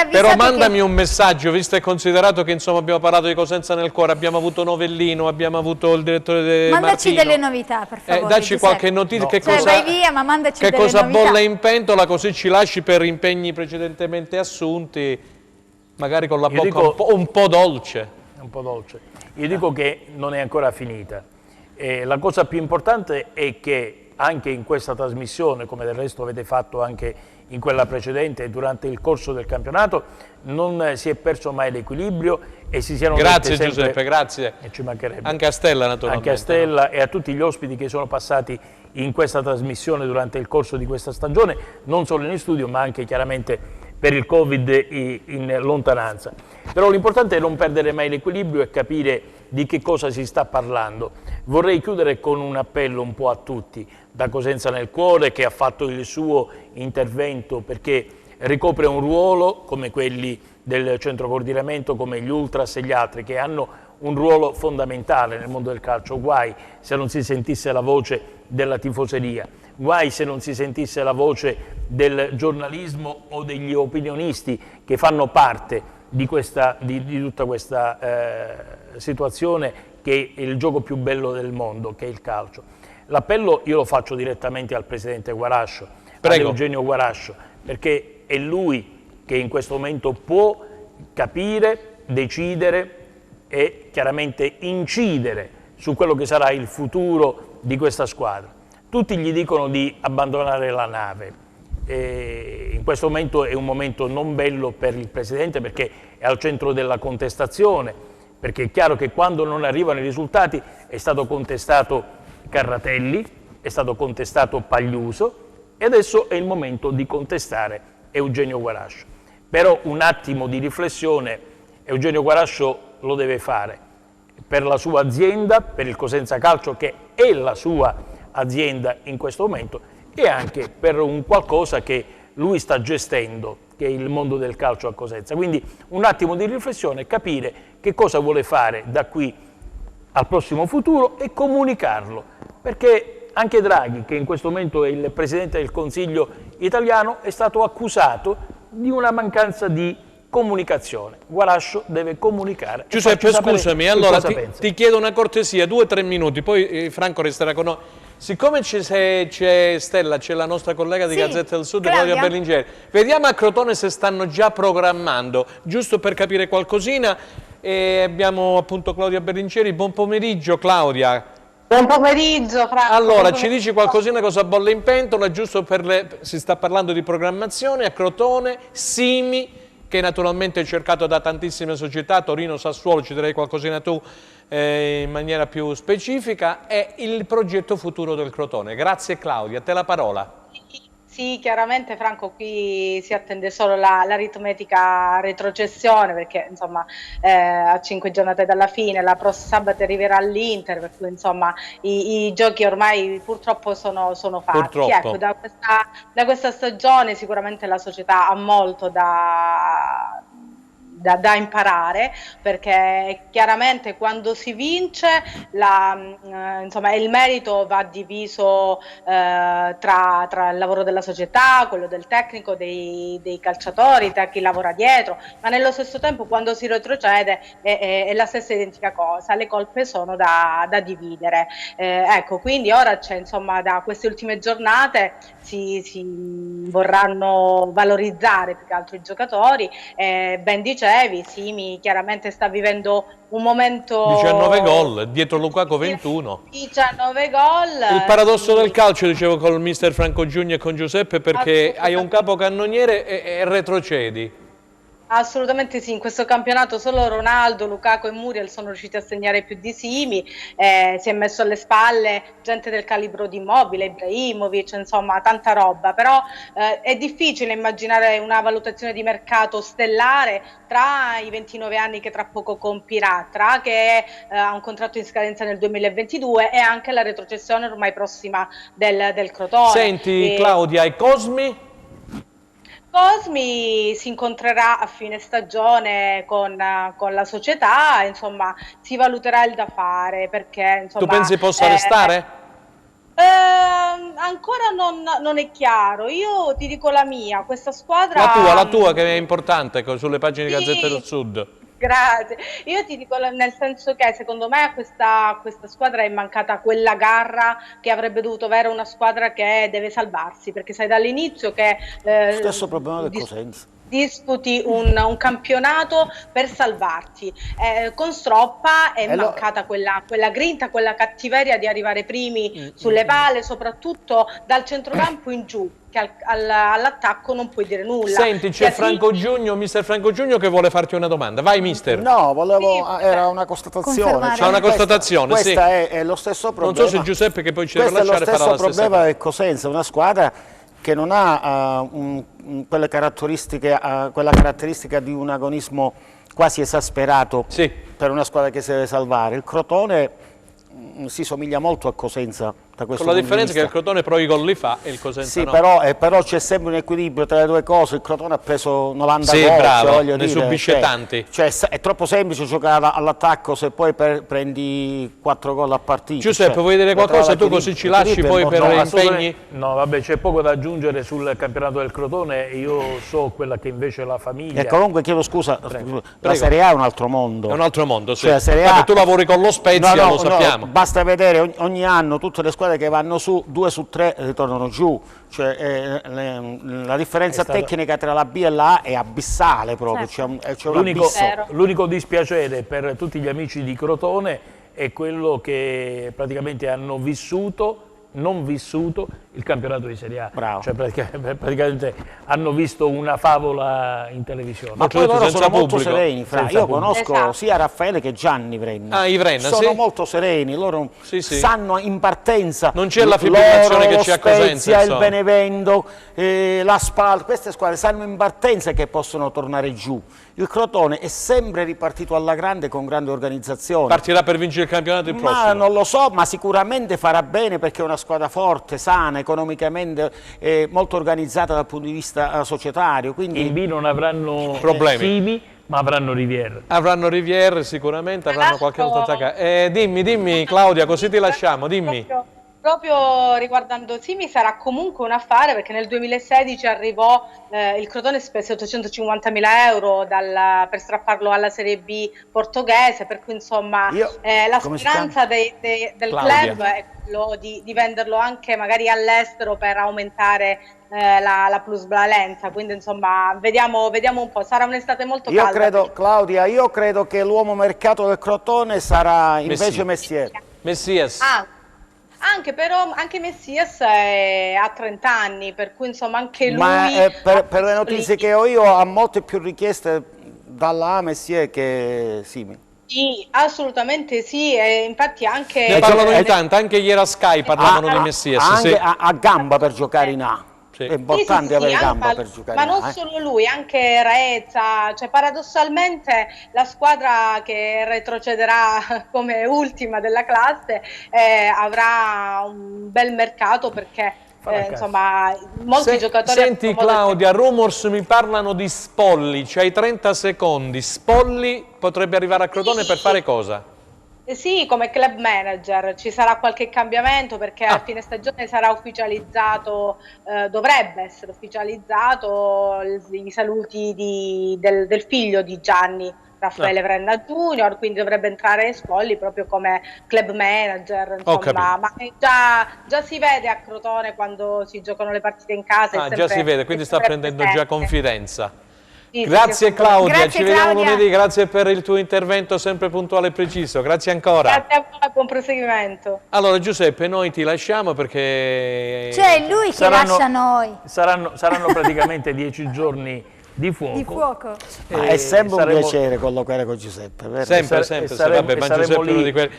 però mandami un messaggio, visto e considerato che insomma abbiamo parlato di Cosenza nel cuore, abbiamo avuto Novellino, abbiamo avuto il direttore Mandaci Martino. Delle novità, per favore. Dacci Giuseppe. Qualche notizia, vai via, ma mandaci che delle cosa novità. bolle in pentola, così ci lasci per impegni precedentemente assunti, magari con la bocca un po' dolce. Un po' dolce. Io dico che non è ancora finita. La cosa più importante è che anche in questa trasmissione, come del resto avete fatto anche in quella precedente e durante il corso del campionato, non si è perso mai l'equilibrio e si siano Grazie Giuseppe, grazie. E ci mancherebbe. Anche a Stella naturalmente. Anche a Stella e a tutti gli ospiti che sono passati in questa trasmissione durante il corso di questa stagione, non solo in studio ma anche chiaramente per il Covid in lontananza. Però l'importante è non perdere mai l'equilibrio e capire di che cosa si sta parlando. Vorrei chiudere con un appello un po' a tutti, da Cosenza nel Cuore, che ha fatto il suo intervento perché ricopre un ruolo come quelli del centro coordinamento, come gli Ultras e gli altri, che hanno un ruolo fondamentale nel mondo del calcio. Guai se non si sentisse la voce della tifoseria, guai se non si sentisse la voce del giornalismo o degli opinionisti che fanno parte di tutta questa situazione, che è il gioco più bello del mondo, che è il calcio. L'appello io lo faccio direttamente al presidente Guarascio, ad Eugenio Guarascio, perché è lui che in questo momento può capire, decidere e chiaramente incidere su quello che sarà il futuro di questa squadra. Tutti gli dicono di abbandonare la nave. In questo momento è un momento non bello per il presidente, perché è al centro della contestazione, perché è chiaro che quando non arrivano i risultati è stato contestato Carratelli, è stato contestato Pagliuso e adesso è il momento di contestare Eugenio Guarascio. Però un attimo di riflessione Eugenio Guarascio lo deve fare per la sua azienda, per il Cosenza Calcio, che è la sua azienda in questo momento, e anche per un qualcosa che lui sta gestendo, che è il mondo del calcio a Cosenza. Quindi un attimo di riflessione, capire che cosa vuole fare da qui al prossimo futuro e comunicarlo, perché anche Draghi, che in questo momento è il Presidente del Consiglio italiano, è stato accusato di una mancanza di comunicazione. Guarascio deve comunicare. Giuseppe, scusami, allora ti chiedo una cortesia, 2 o 3 minuti, poi Franco resterà con noi. Siccome c'è Stella, c'è la nostra collega di Gazzetta del Sud, Claudia Berlingeri, vediamo a Crotone se stanno già programmando, giusto per capire qualcosina. E abbiamo appunto Claudia Berlingeri. Buon pomeriggio, Claudia. Buon pomeriggio, Franco. Allora, ci dici qualcosina, cosa bolle in pentola, giusto per si sta parlando di programmazione a Crotone, Simi, che naturalmente è cercato da tantissime società, Torino, Sassuolo, ci direi qualcosina tu in maniera più specifica, è il progetto futuro del Crotone. Grazie Claudia, a te la parola. Sì, chiaramente Franco, qui si attende solo l'aritmetica retrocessione, perché insomma a 5 giornate dalla fine, la prossima sabato arriverà l'Inter, per cui insomma i giochi ormai purtroppo sono fatti. Purtroppo. Ecco, da questa stagione sicuramente la società ha molto da imparare, perché chiaramente quando si vince insomma, il merito va diviso tra il lavoro della società, quello del tecnico, dei calciatori, tra chi lavora dietro, ma nello stesso tempo quando si retrocede è la stessa identica cosa, le colpe sono da dividere. Ecco, quindi ora c'è, insomma, da queste ultime giornate si vorranno valorizzare più che altro i giocatori. Ben dicevi, Simi chiaramente sta vivendo un momento... 19 gol, dietro Lukaku 21. 19 gol. Il paradosso del calcio, dicevo con il mister Franco Giugno e con Giuseppe, perché hai un capocannoniere e retrocedi. Assolutamente sì, in questo campionato solo Ronaldo, Lukaku e Muriel sono riusciti a segnare più di Simi, si è messo alle spalle gente del calibro di Immobile, Ibrahimovic, insomma tanta roba, però è difficile immaginare una valutazione di mercato stellare tra i 29 anni che tra poco compirà, tra che ha un contratto in scadenza nel 2022 e anche la retrocessione ormai prossima del Crotone. Senti Claudia, e Cosmi? Cosmi si incontrerà a fine stagione con la società, insomma si valuterà il da fare, perché insomma, tu pensi possa restare? Ancora non è chiaro, io ti dico la mia, questa squadra... La tua che è importante, sulle pagine di Gazzetta del Sud. Grazie, io ti dico nel senso che secondo me a questa squadra è mancata quella garra che avrebbe dovuto avere una squadra che deve salvarsi, perché sai dall'inizio che stesso problema del Cosenza. Disputi un campionato per salvarti. Con Stroppa è mancata quella grinta, quella cattiveria di arrivare primi sulle palle, soprattutto dal centrocampo in giù, che all'attacco non puoi dire nulla. Senti, c'è Franco Giugno, mister Franco Giugno, che vuole farti una domanda. Vai mister. No, era una constatazione. Cioè, una constatazione, questa è lo stesso problema. Non so se Giuseppe, che poi ci deve lasciare, farà la stessa cosa. Questo è lo stesso problema del Cosenza, una squadra che non ha quella caratteristica di un agonismo quasi esasperato per una squadra che si deve salvare. Il Crotone si somiglia molto a Cosenza da questo con la punto di differenza che il Crotone però i gol li fa e il Cosenza sì, no. però c'è sempre un equilibrio tra le due cose. Il Crotone ha preso 90 sì, gol, bravo, voglio ne dire, subisce tanti. Cioè, è troppo semplice giocare all'attacco se poi prendi 4 gol a partita. Giuseppe, vuoi dire qualcosa? Tu così ci lasci poi per impegni? No, vabbè, c'è poco da aggiungere sul campionato del Crotone. Io so quella che invece è la famiglia. E comunque chiedo scusa, Prego. la Serie A è un altro mondo. È un altro mondo, sì. Cioè, Serie A... tu lavori con lo Spezia, lo sappiamo. Basta vedere ogni anno tutte le squadre che vanno su, 2 su 3 ritornano giù. Cioè, la differenza tecnica tra la B e la A è abissale proprio. C'è un abisso. L'unico dispiacere per tutti gli amici di Crotone è quello che praticamente hanno non vissuto il campionato di Serie A. Bravo. Cioè praticamente hanno visto una favola in televisione. Ma poi loro sono molto sereni, Fra. Io conosco sia Raffaele che Gianni Vrenna. Ah, i Vrenna, sono molto sereni, loro sanno in partenza. Non c'è la fibrillazione che c'è a Cosenza, il Benevento, la Spal, queste squadre sanno in partenza che possono tornare giù. Il Crotone è sempre ripartito alla grande con grande organizzazione. Partirà per vincere il campionato il prossimo? Ma non lo so, ma sicuramente farà bene perché è una squadra forte, sana, economicamente molto organizzata dal punto di vista societario. Quindi in B non avranno problemi. Simi, ma avranno Rivière. Avranno Rivière sicuramente, avranno qualche altro attaccato. Dimmi Claudia, così ti lasciamo, dimmi. Proprio riguardando Simi sarà comunque un affare perché nel 2016 arrivò, il Crotone spese 850.000 euro per strapparlo alla Serie B portoghese, per cui insomma la speranza del club è quello di venderlo anche magari all'estero per aumentare la plusvalenza, quindi insomma vediamo un po', sarà un'estate molto calda. Claudia, io credo che l'uomo mercato del Crotone sarà invece Messias. Anche Messias ha 30 anni, per cui insomma anche lui... Ma per le notizie che ho io ha molte più richieste dalla Messias che Simi. Sì, assolutamente sì, e infatti anche... Ne parlano in tanto, anche ieri a Sky parlavano di Messias. Anche a gamba per giocare in A. È importante avere gamba per giocare. Ma non solo lui, anche Raezza, cioè paradossalmente la squadra che retrocederà come ultima della classe avrà un bel mercato perché insomma molti giocatori... Senti Claudia, rumors mi parlano di Spolli, c'hai 30 secondi, Spolli potrebbe arrivare a Crotone per fare cosa? Sì, come club manager ci sarà qualche cambiamento perché a fine stagione sarà ufficializzato, dovrebbe essere ufficializzato i saluti del figlio di Gianni, Raffaele Vrenna Junior, quindi dovrebbe entrare Spolli proprio come club manager, insomma, ma già si vede a Crotone quando si giocano le partite in casa. Già si vede, quindi sta prendendo già confidenza. Sì, grazie Claudia, grazie, ci vediamo Claudia. lunedì, grazie per il tuo intervento sempre puntuale e preciso, grazie ancora. Grazie a voi, buon proseguimento. Allora Giuseppe, noi ti lasciamo perché... Cioè è lui che lascia noi. Saranno praticamente 10 giorni di fuoco. È sempre un piacere collocare con Giuseppe, vero? Sempre, vabbè, ma Giuseppe è uno di quelli...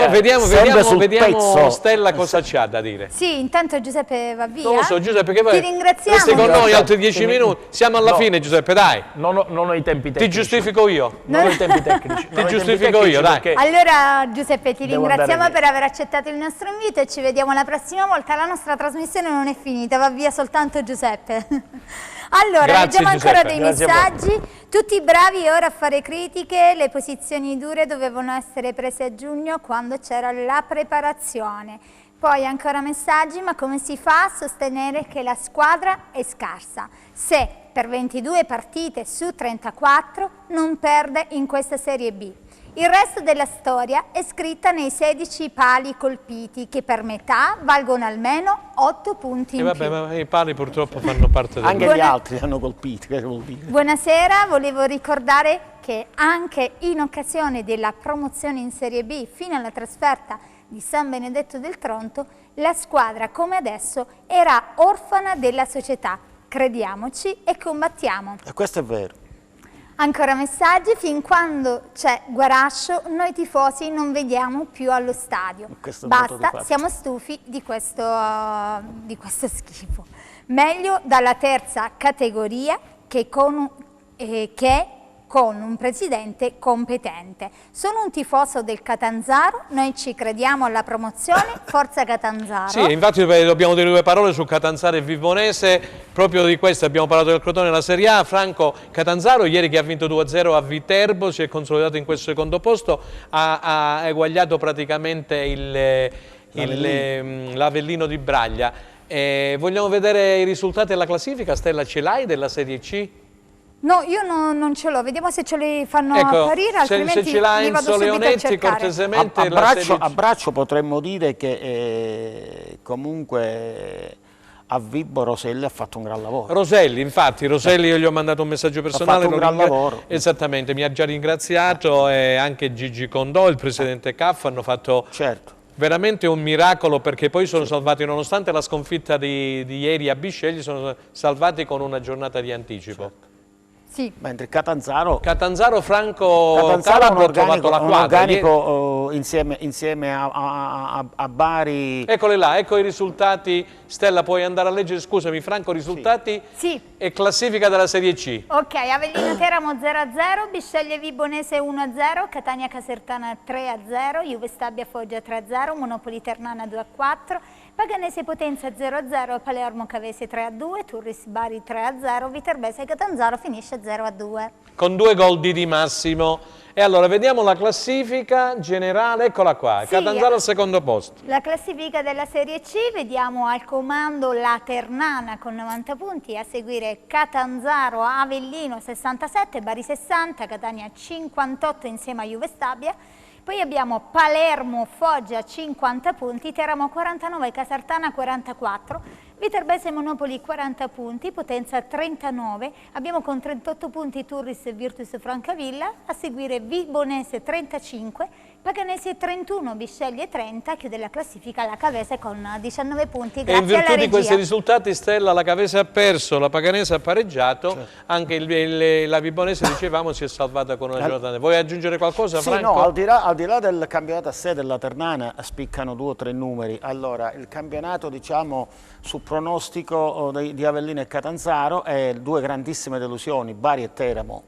Vediamo Stella cosa c'ha da dire. Sì, intanto Giuseppe va via. Non lo so, Giuseppe, che vai? Ti ringraziamo. Resti con noi altri 10 minuti, siamo alla fine Giuseppe, dai. Non ho i tempi tecnici. Ti giustifico io. Non ho i tempi tecnici. Ti giustifico io, dai. Allora Giuseppe ti Devo ringraziamo andare per aver accettato il nostro invito e ci vediamo la prossima volta. La nostra trasmissione non è finita, va via soltanto Giuseppe. Allora, Grazie, leggiamo ancora Giuseppe. dei messaggi. Tutti bravi ora a fare critiche, le posizioni dure dovevano essere prese a giugno quando c'era la preparazione. Poi ancora messaggi, ma come si fa a sostenere che la squadra è scarsa se per 22 partite su 34 non perde in questa Serie B? Il resto della storia è scritta nei 16 pali colpiti, che per metà valgono almeno 8 punti in più. Ma i pali purtroppo fanno parte del... Anche gli altri hanno colpito, che vuol dire? Buonasera, volevo ricordare che anche in occasione della promozione in Serie B fino alla trasferta di San Benedetto del Tronto, la squadra come adesso era orfana della società. Crediamoci e combattiamo. E questo è vero. Ancora messaggi, fin quando c'è Guarascio noi tifosi non vediamo più allo stadio. Basta, siamo stufi di questo schifo. Meglio dalla terza categoria che con un presidente competente. Sono un tifoso del Catanzaro, noi ci crediamo alla promozione, forza Catanzaro. Sì, infatti dobbiamo dire due parole su Catanzaro e Vibonese, proprio di questo abbiamo parlato del Crotone nella Serie A. Franco, Catanzaro ieri che ha vinto 2-0 a Viterbo, si è consolidato in questo secondo posto, ha eguagliato praticamente l'Avellino di Braglia. Vogliamo vedere i risultati della classifica? Stella, ce l'hai della Serie C? No, io non ce l'ho, vediamo se ce li fanno apparire, altrimenti se ce l'ha li vado Enzo subito a Leonetti, cercare. cortesemente A braccio potremmo dire che comunque a Vibo Roselli ha fatto un gran lavoro. Roselli, infatti, Roselli io gli ho mandato un messaggio personale. Ha fatto un gran lavoro. Esattamente, mi ha già ringraziato e anche Gigi Condò, il presidente CAF, hanno fatto veramente un miracolo, perché poi sono salvati, nonostante la sconfitta di ieri a Bisceglie, sono salvati con una giornata di anticipo. Sì. Mentre Catanzaro Franco Calabro ha trovato la quadra. Un organico insieme a Bari. Eccole là, ecco i risultati. Stella, puoi andare a leggere, scusami Franco, risultati e classifica della Serie C. Ok, Avellino Teramo 0-0, Bisceglie Vibonese 1-0, Catania Casertana 3-0, Juve Stabia Foggia 3-0, Monopoli Ternana 2-4, Paganese Potenza 0-0, Palermo Cavese 3-2, Turris Bari 3-0, Viterbese Catanzaro finisce 0-2. Con 2 gol di Di Massimo. E allora vediamo la classifica generale, eccola qua, Sì, Catanzaro al secondo posto. La classifica della Serie C, vediamo al comando la Ternana con 90 punti, a seguire Catanzaro, Avellino 67, Bari 60, Catania 58 insieme a Juve Stabia. Poi abbiamo Palermo, Foggia 50 punti, Teramo 49, Casertana 44, Viterbese Monopoli 40 punti, Potenza 39, abbiamo con 38 punti Turris e Virtus Francavilla, a seguire Vibonese 35, Paganese 31, Bisceglie 30, chiude la classifica la Cavese con 19 punti, grazie alla regia. E in virtù di questi risultati, Stella, la Cavese ha perso, la Paganese ha pareggiato, anche la Vibonese, dicevamo, si è salvata con una giornata. Vuoi aggiungere qualcosa, Franco? No, al di là del campionato a sé della Ternana spiccano 2 o 3 numeri. Allora, il campionato, diciamo, su pronostico di Avellino e Catanzaro è 2 grandissime delusioni, Bari e Teramo.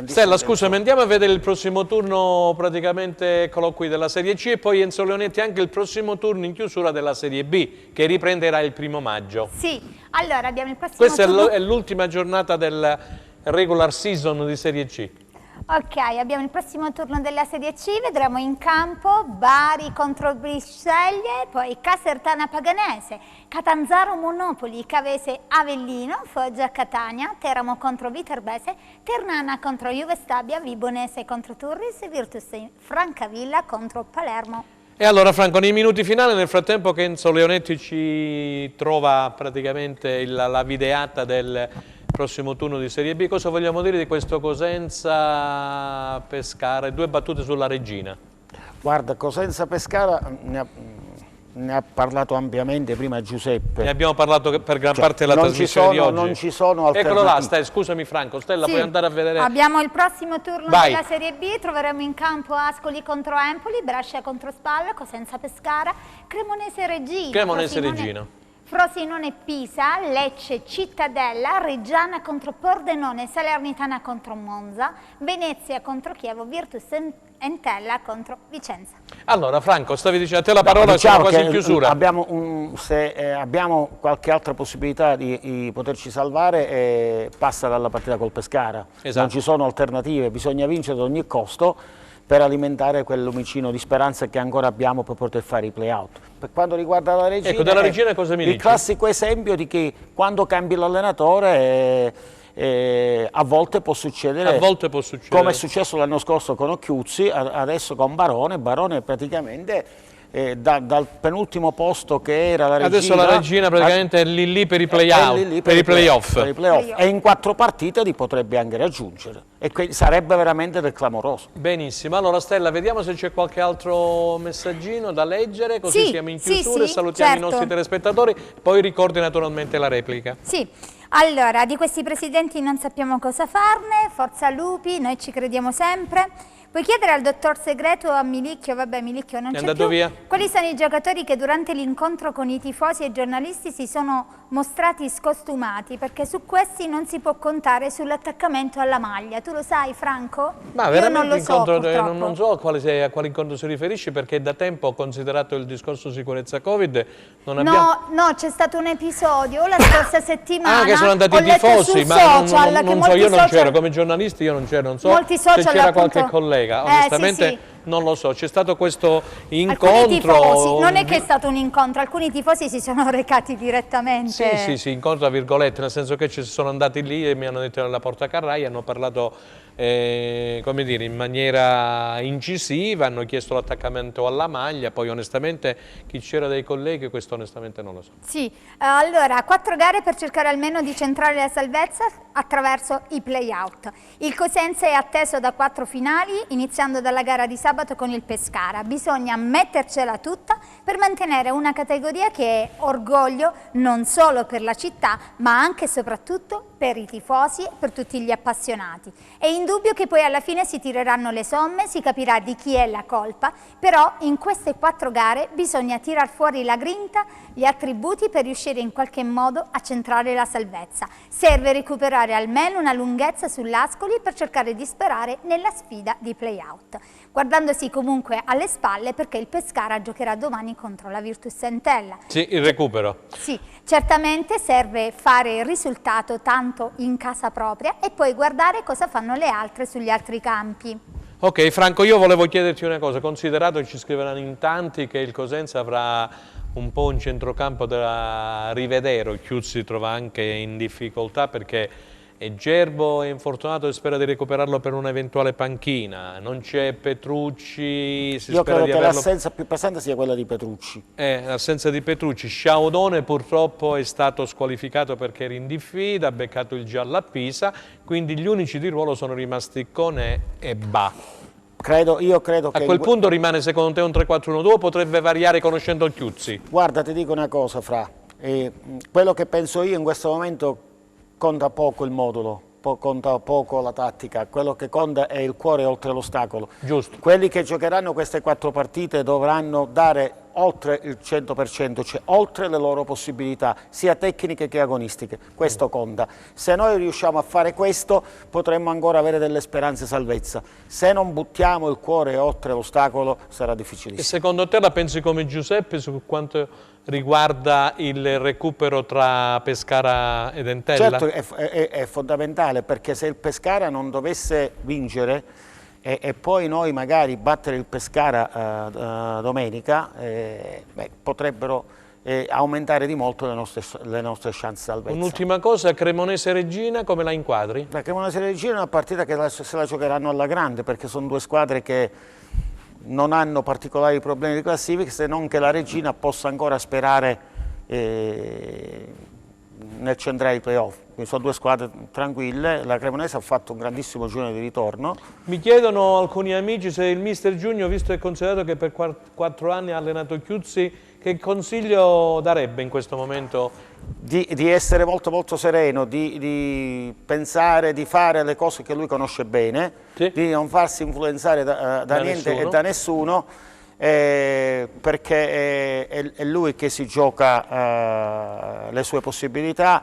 Stella, scusami, andiamo a vedere il prossimo turno, praticamente, eccolo qui, della Serie C, e poi Enzo Leonetti anche il prossimo turno in chiusura della Serie B, che riprenderà il 1° maggio. Sì, allora abbiamo il prossimo Questa turno. è l'ultima giornata del regular season di Serie C. Ok, abbiamo il prossimo turno della Serie C, vedremo in campo Bari contro Bisceglie, poi Casertana Paganese, Catanzaro Monopoli, Cavese Avellino, Foggia Catania, Teramo contro Viterbese, Ternana contro Juve Stabia, Vibonese contro Turris, Virtus Francavilla contro Palermo. E allora Franco, nei minuti finali, nel frattempo che Enzo Leonetti ci trova praticamente la videata del prossimo turno di Serie B, cosa vogliamo dire di questo Cosenza-Pescara? 2 battute sulla Regina. Guarda, Cosenza-Pescara ne ha parlato ampiamente prima Giuseppe. Ne abbiamo parlato per gran parte della trasmissione di oggi. Non ci sono alternative. Eccolo là, scusami Franco, Stella, puoi andare a vedere? Abbiamo il prossimo turno della Serie B, troveremo in campo Ascoli contro Empoli, Brescia contro Spalla, Cosenza-Pescara, Cremonese-Regina. Cremonese-Regina. Frosinone Pisa, Lecce Cittadella, Reggiana contro Pordenone, Salernitana contro Monza, Venezia contro Chievo, Virtus Entella contro Vicenza. Allora Franco, stavi dicendo a te la parola, diciamo siamo quasi in chiusura. Se abbiamo qualche altra possibilità di poterci salvare, passa dalla partita col Pescara. Esatto. Non ci sono alternative, bisogna vincere ad ogni costo per alimentare quel lumicino di speranza che ancora abbiamo per poter fare i play-out. Per quanto riguarda la Regina, ecco, della Regina cosa mi dici? Il classico esempio di che quando cambi l'allenatore a volte può succedere, come è successo l'anno scorso con Occhiuzzi, adesso con Barone. Barone praticamente dal penultimo posto che era la Regina, adesso la Regina praticamente è lì per i play-out, per i play-off, e in 4 partite li potrebbe anche raggiungere, e sarebbe veramente del clamoroso. Benissimo, allora Stella, vediamo se c'è qualche altro messaggino da leggere, così siamo in chiusura e salutiamo i nostri telespettatori, poi ricordi naturalmente la replica. Sì. Allora, di questi presidenti non sappiamo cosa farne, forza Lupi, noi ci crediamo sempre. Puoi chiedere al dottor Segreto o a Milicchio, vabbè Milicchio non c'è più, via. Quali sono i giocatori che durante l'incontro con i tifosi e i giornalisti si sono mostrati scostumati, perché su questi non si può contare sull'attaccamento alla maglia. Tu lo sai, Franco? Ma io non lo so, non so a quale incontro si riferisce, perché da tempo, considerato il discorso sicurezza Covid, non abbiamo... No, c'è stato un episodio la scorsa settimana. Che sono andati i tifosi, ma non so, io non c'ero, come giornalisti io non c'ero, non so se c'era qualche collega, onestamente sì. non lo so, c'è stato questo incontro. Non è che è stato un incontro, alcuni tifosi si sono recati direttamente. Sì, incontro a virgolette, nel senso che ci sono andati lì e mi hanno detto nella portacarrai, hanno parlato come dire, in maniera incisiva, hanno chiesto l'attaccamento alla maglia, poi onestamente chi c'era dei colleghi questo onestamente non lo so. Sì, allora 4 gare per cercare almeno di centrare la salvezza attraverso i play-out. Il Cosenza è atteso da 4 finali, iniziando dalla gara di sabato con il Pescara. Bisogna mettercela tutta per mantenere una categoria che è orgoglio non solo per la città, ma anche e soprattutto per i tifosi e per tutti gli appassionati. È indubbio che poi alla fine si tireranno le somme, si capirà di chi è la colpa, però in queste 4 gare bisogna tirar fuori la grinta, gli attributi per riuscire in qualche modo a centrare la salvezza. Serve recuperare almeno una lunghezza sull'Ascoli per cercare di sperare nella sfida di play-out. Guardandosi comunque alle spalle, perché il Pescara giocherà domani contro la Virtus Entella. Sì, il recupero. Sì, certamente serve fare il risultato tanto in casa propria e poi guardare cosa fanno le altre sugli altri campi. Ok Franco, io volevo chiederti una cosa, considerato che ci scriveranno in tanti che il Cosenza avrà un po' un centrocampo da rivedere, Chiuzzi si trova anche in difficoltà perché Gerbo è infortunato e spera di recuperarlo per un'eventuale panchina, non c'è Petrucci, io credo che l'assenza più pesante sia quella di Petrucci. L'assenza di Petrucci. Sciaudone purtroppo è stato squalificato perché era in diffida, ha beccato il giallo a Pisa, quindi gli unici di ruolo sono rimasti Conè e Ba. Io credo che... A quel punto rimane secondo te un 3-4-1-2 o potrebbe variare conoscendo il Chiuzzi? Guarda, ti dico una cosa, Fra, quello che penso io in questo momento conta poco il modulo, conta poco la tattica, quello che conta è il cuore oltre l'ostacolo. Giusto. Quelli che giocheranno queste 4 partite dovranno dare oltre il 100%, cioè oltre le loro possibilità, sia tecniche che agonistiche. Questo conta. Se noi riusciamo a fare questo, potremmo ancora avere delle speranze salvezza. Se non buttiamo il cuore oltre l'ostacolo, sarà difficilissimo. E secondo te la pensi come Giuseppe su quanto riguarda il recupero tra Pescara ed Entella? Certo, è fondamentale, perché se il Pescara non dovesse vincere e poi noi magari battere il Pescara domenica, potrebbero aumentare di molto le nostre chance salvezza. Un'ultima cosa, Cremonese-Regina come la inquadri? La Cremonese-Regina è una partita che se la giocheranno alla grande, perché sono 2 squadre che non hanno particolari problemi di classifica, se non che la Regina possa ancora sperare nel centrare i playoff. Quindi sono 2 squadre tranquille, la Cremonese ha fatto un grandissimo girone di ritorno. Mi chiedono alcuni amici se il mister Giugno, visto e considerato che per 4 anni ha allenato Chiuzzi, che consiglio darebbe in questo momento? Di essere molto sereno, di pensare, di fare le cose che lui conosce bene, sì, di non farsi influenzare da niente nessuno. E da nessuno, perché è lui che si gioca le sue possibilità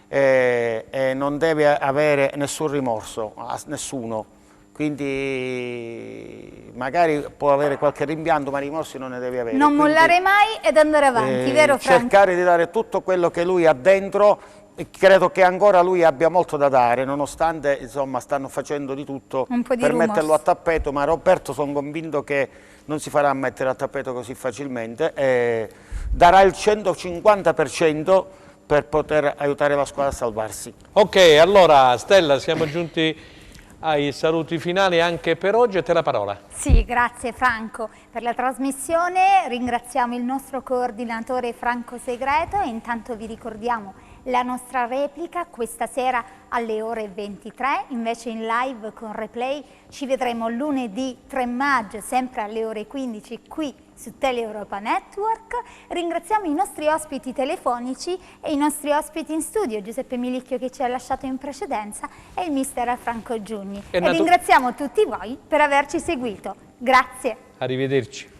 e non deve avere nessun rimorso a nessuno. Quindi magari può avere qualche rimpianto, ma rimorsi non ne deve avere. Non mollare mai ed andare avanti, vero Franco? Cercare di dare tutto quello che lui ha dentro, e credo che ancora lui abbia molto da dare, nonostante insomma stanno facendo di tutto per metterlo a tappeto, ma Roberto sono convinto che non si farà mettere a tappeto così facilmente, darà il 150% per poter aiutare la squadra a salvarsi. Ok, allora Stella, siamo giunti ai saluti finali anche per oggi, a te la parola. Sì, grazie Franco per la trasmissione, ringraziamo il nostro coordinatore Franco Segreto e intanto vi ricordiamo la nostra replica questa sera alle ore 23, invece in live con replay ci vedremo lunedì 3 maggio sempre alle ore 15 qui su Tele Europa Network. Ringraziamo i nostri ospiti telefonici e i nostri ospiti in studio, Giuseppe Milicchio che ci ha lasciato in precedenza e il mister Franco Giugni. E ringraziamo tutti voi per averci seguito. Grazie. Arrivederci.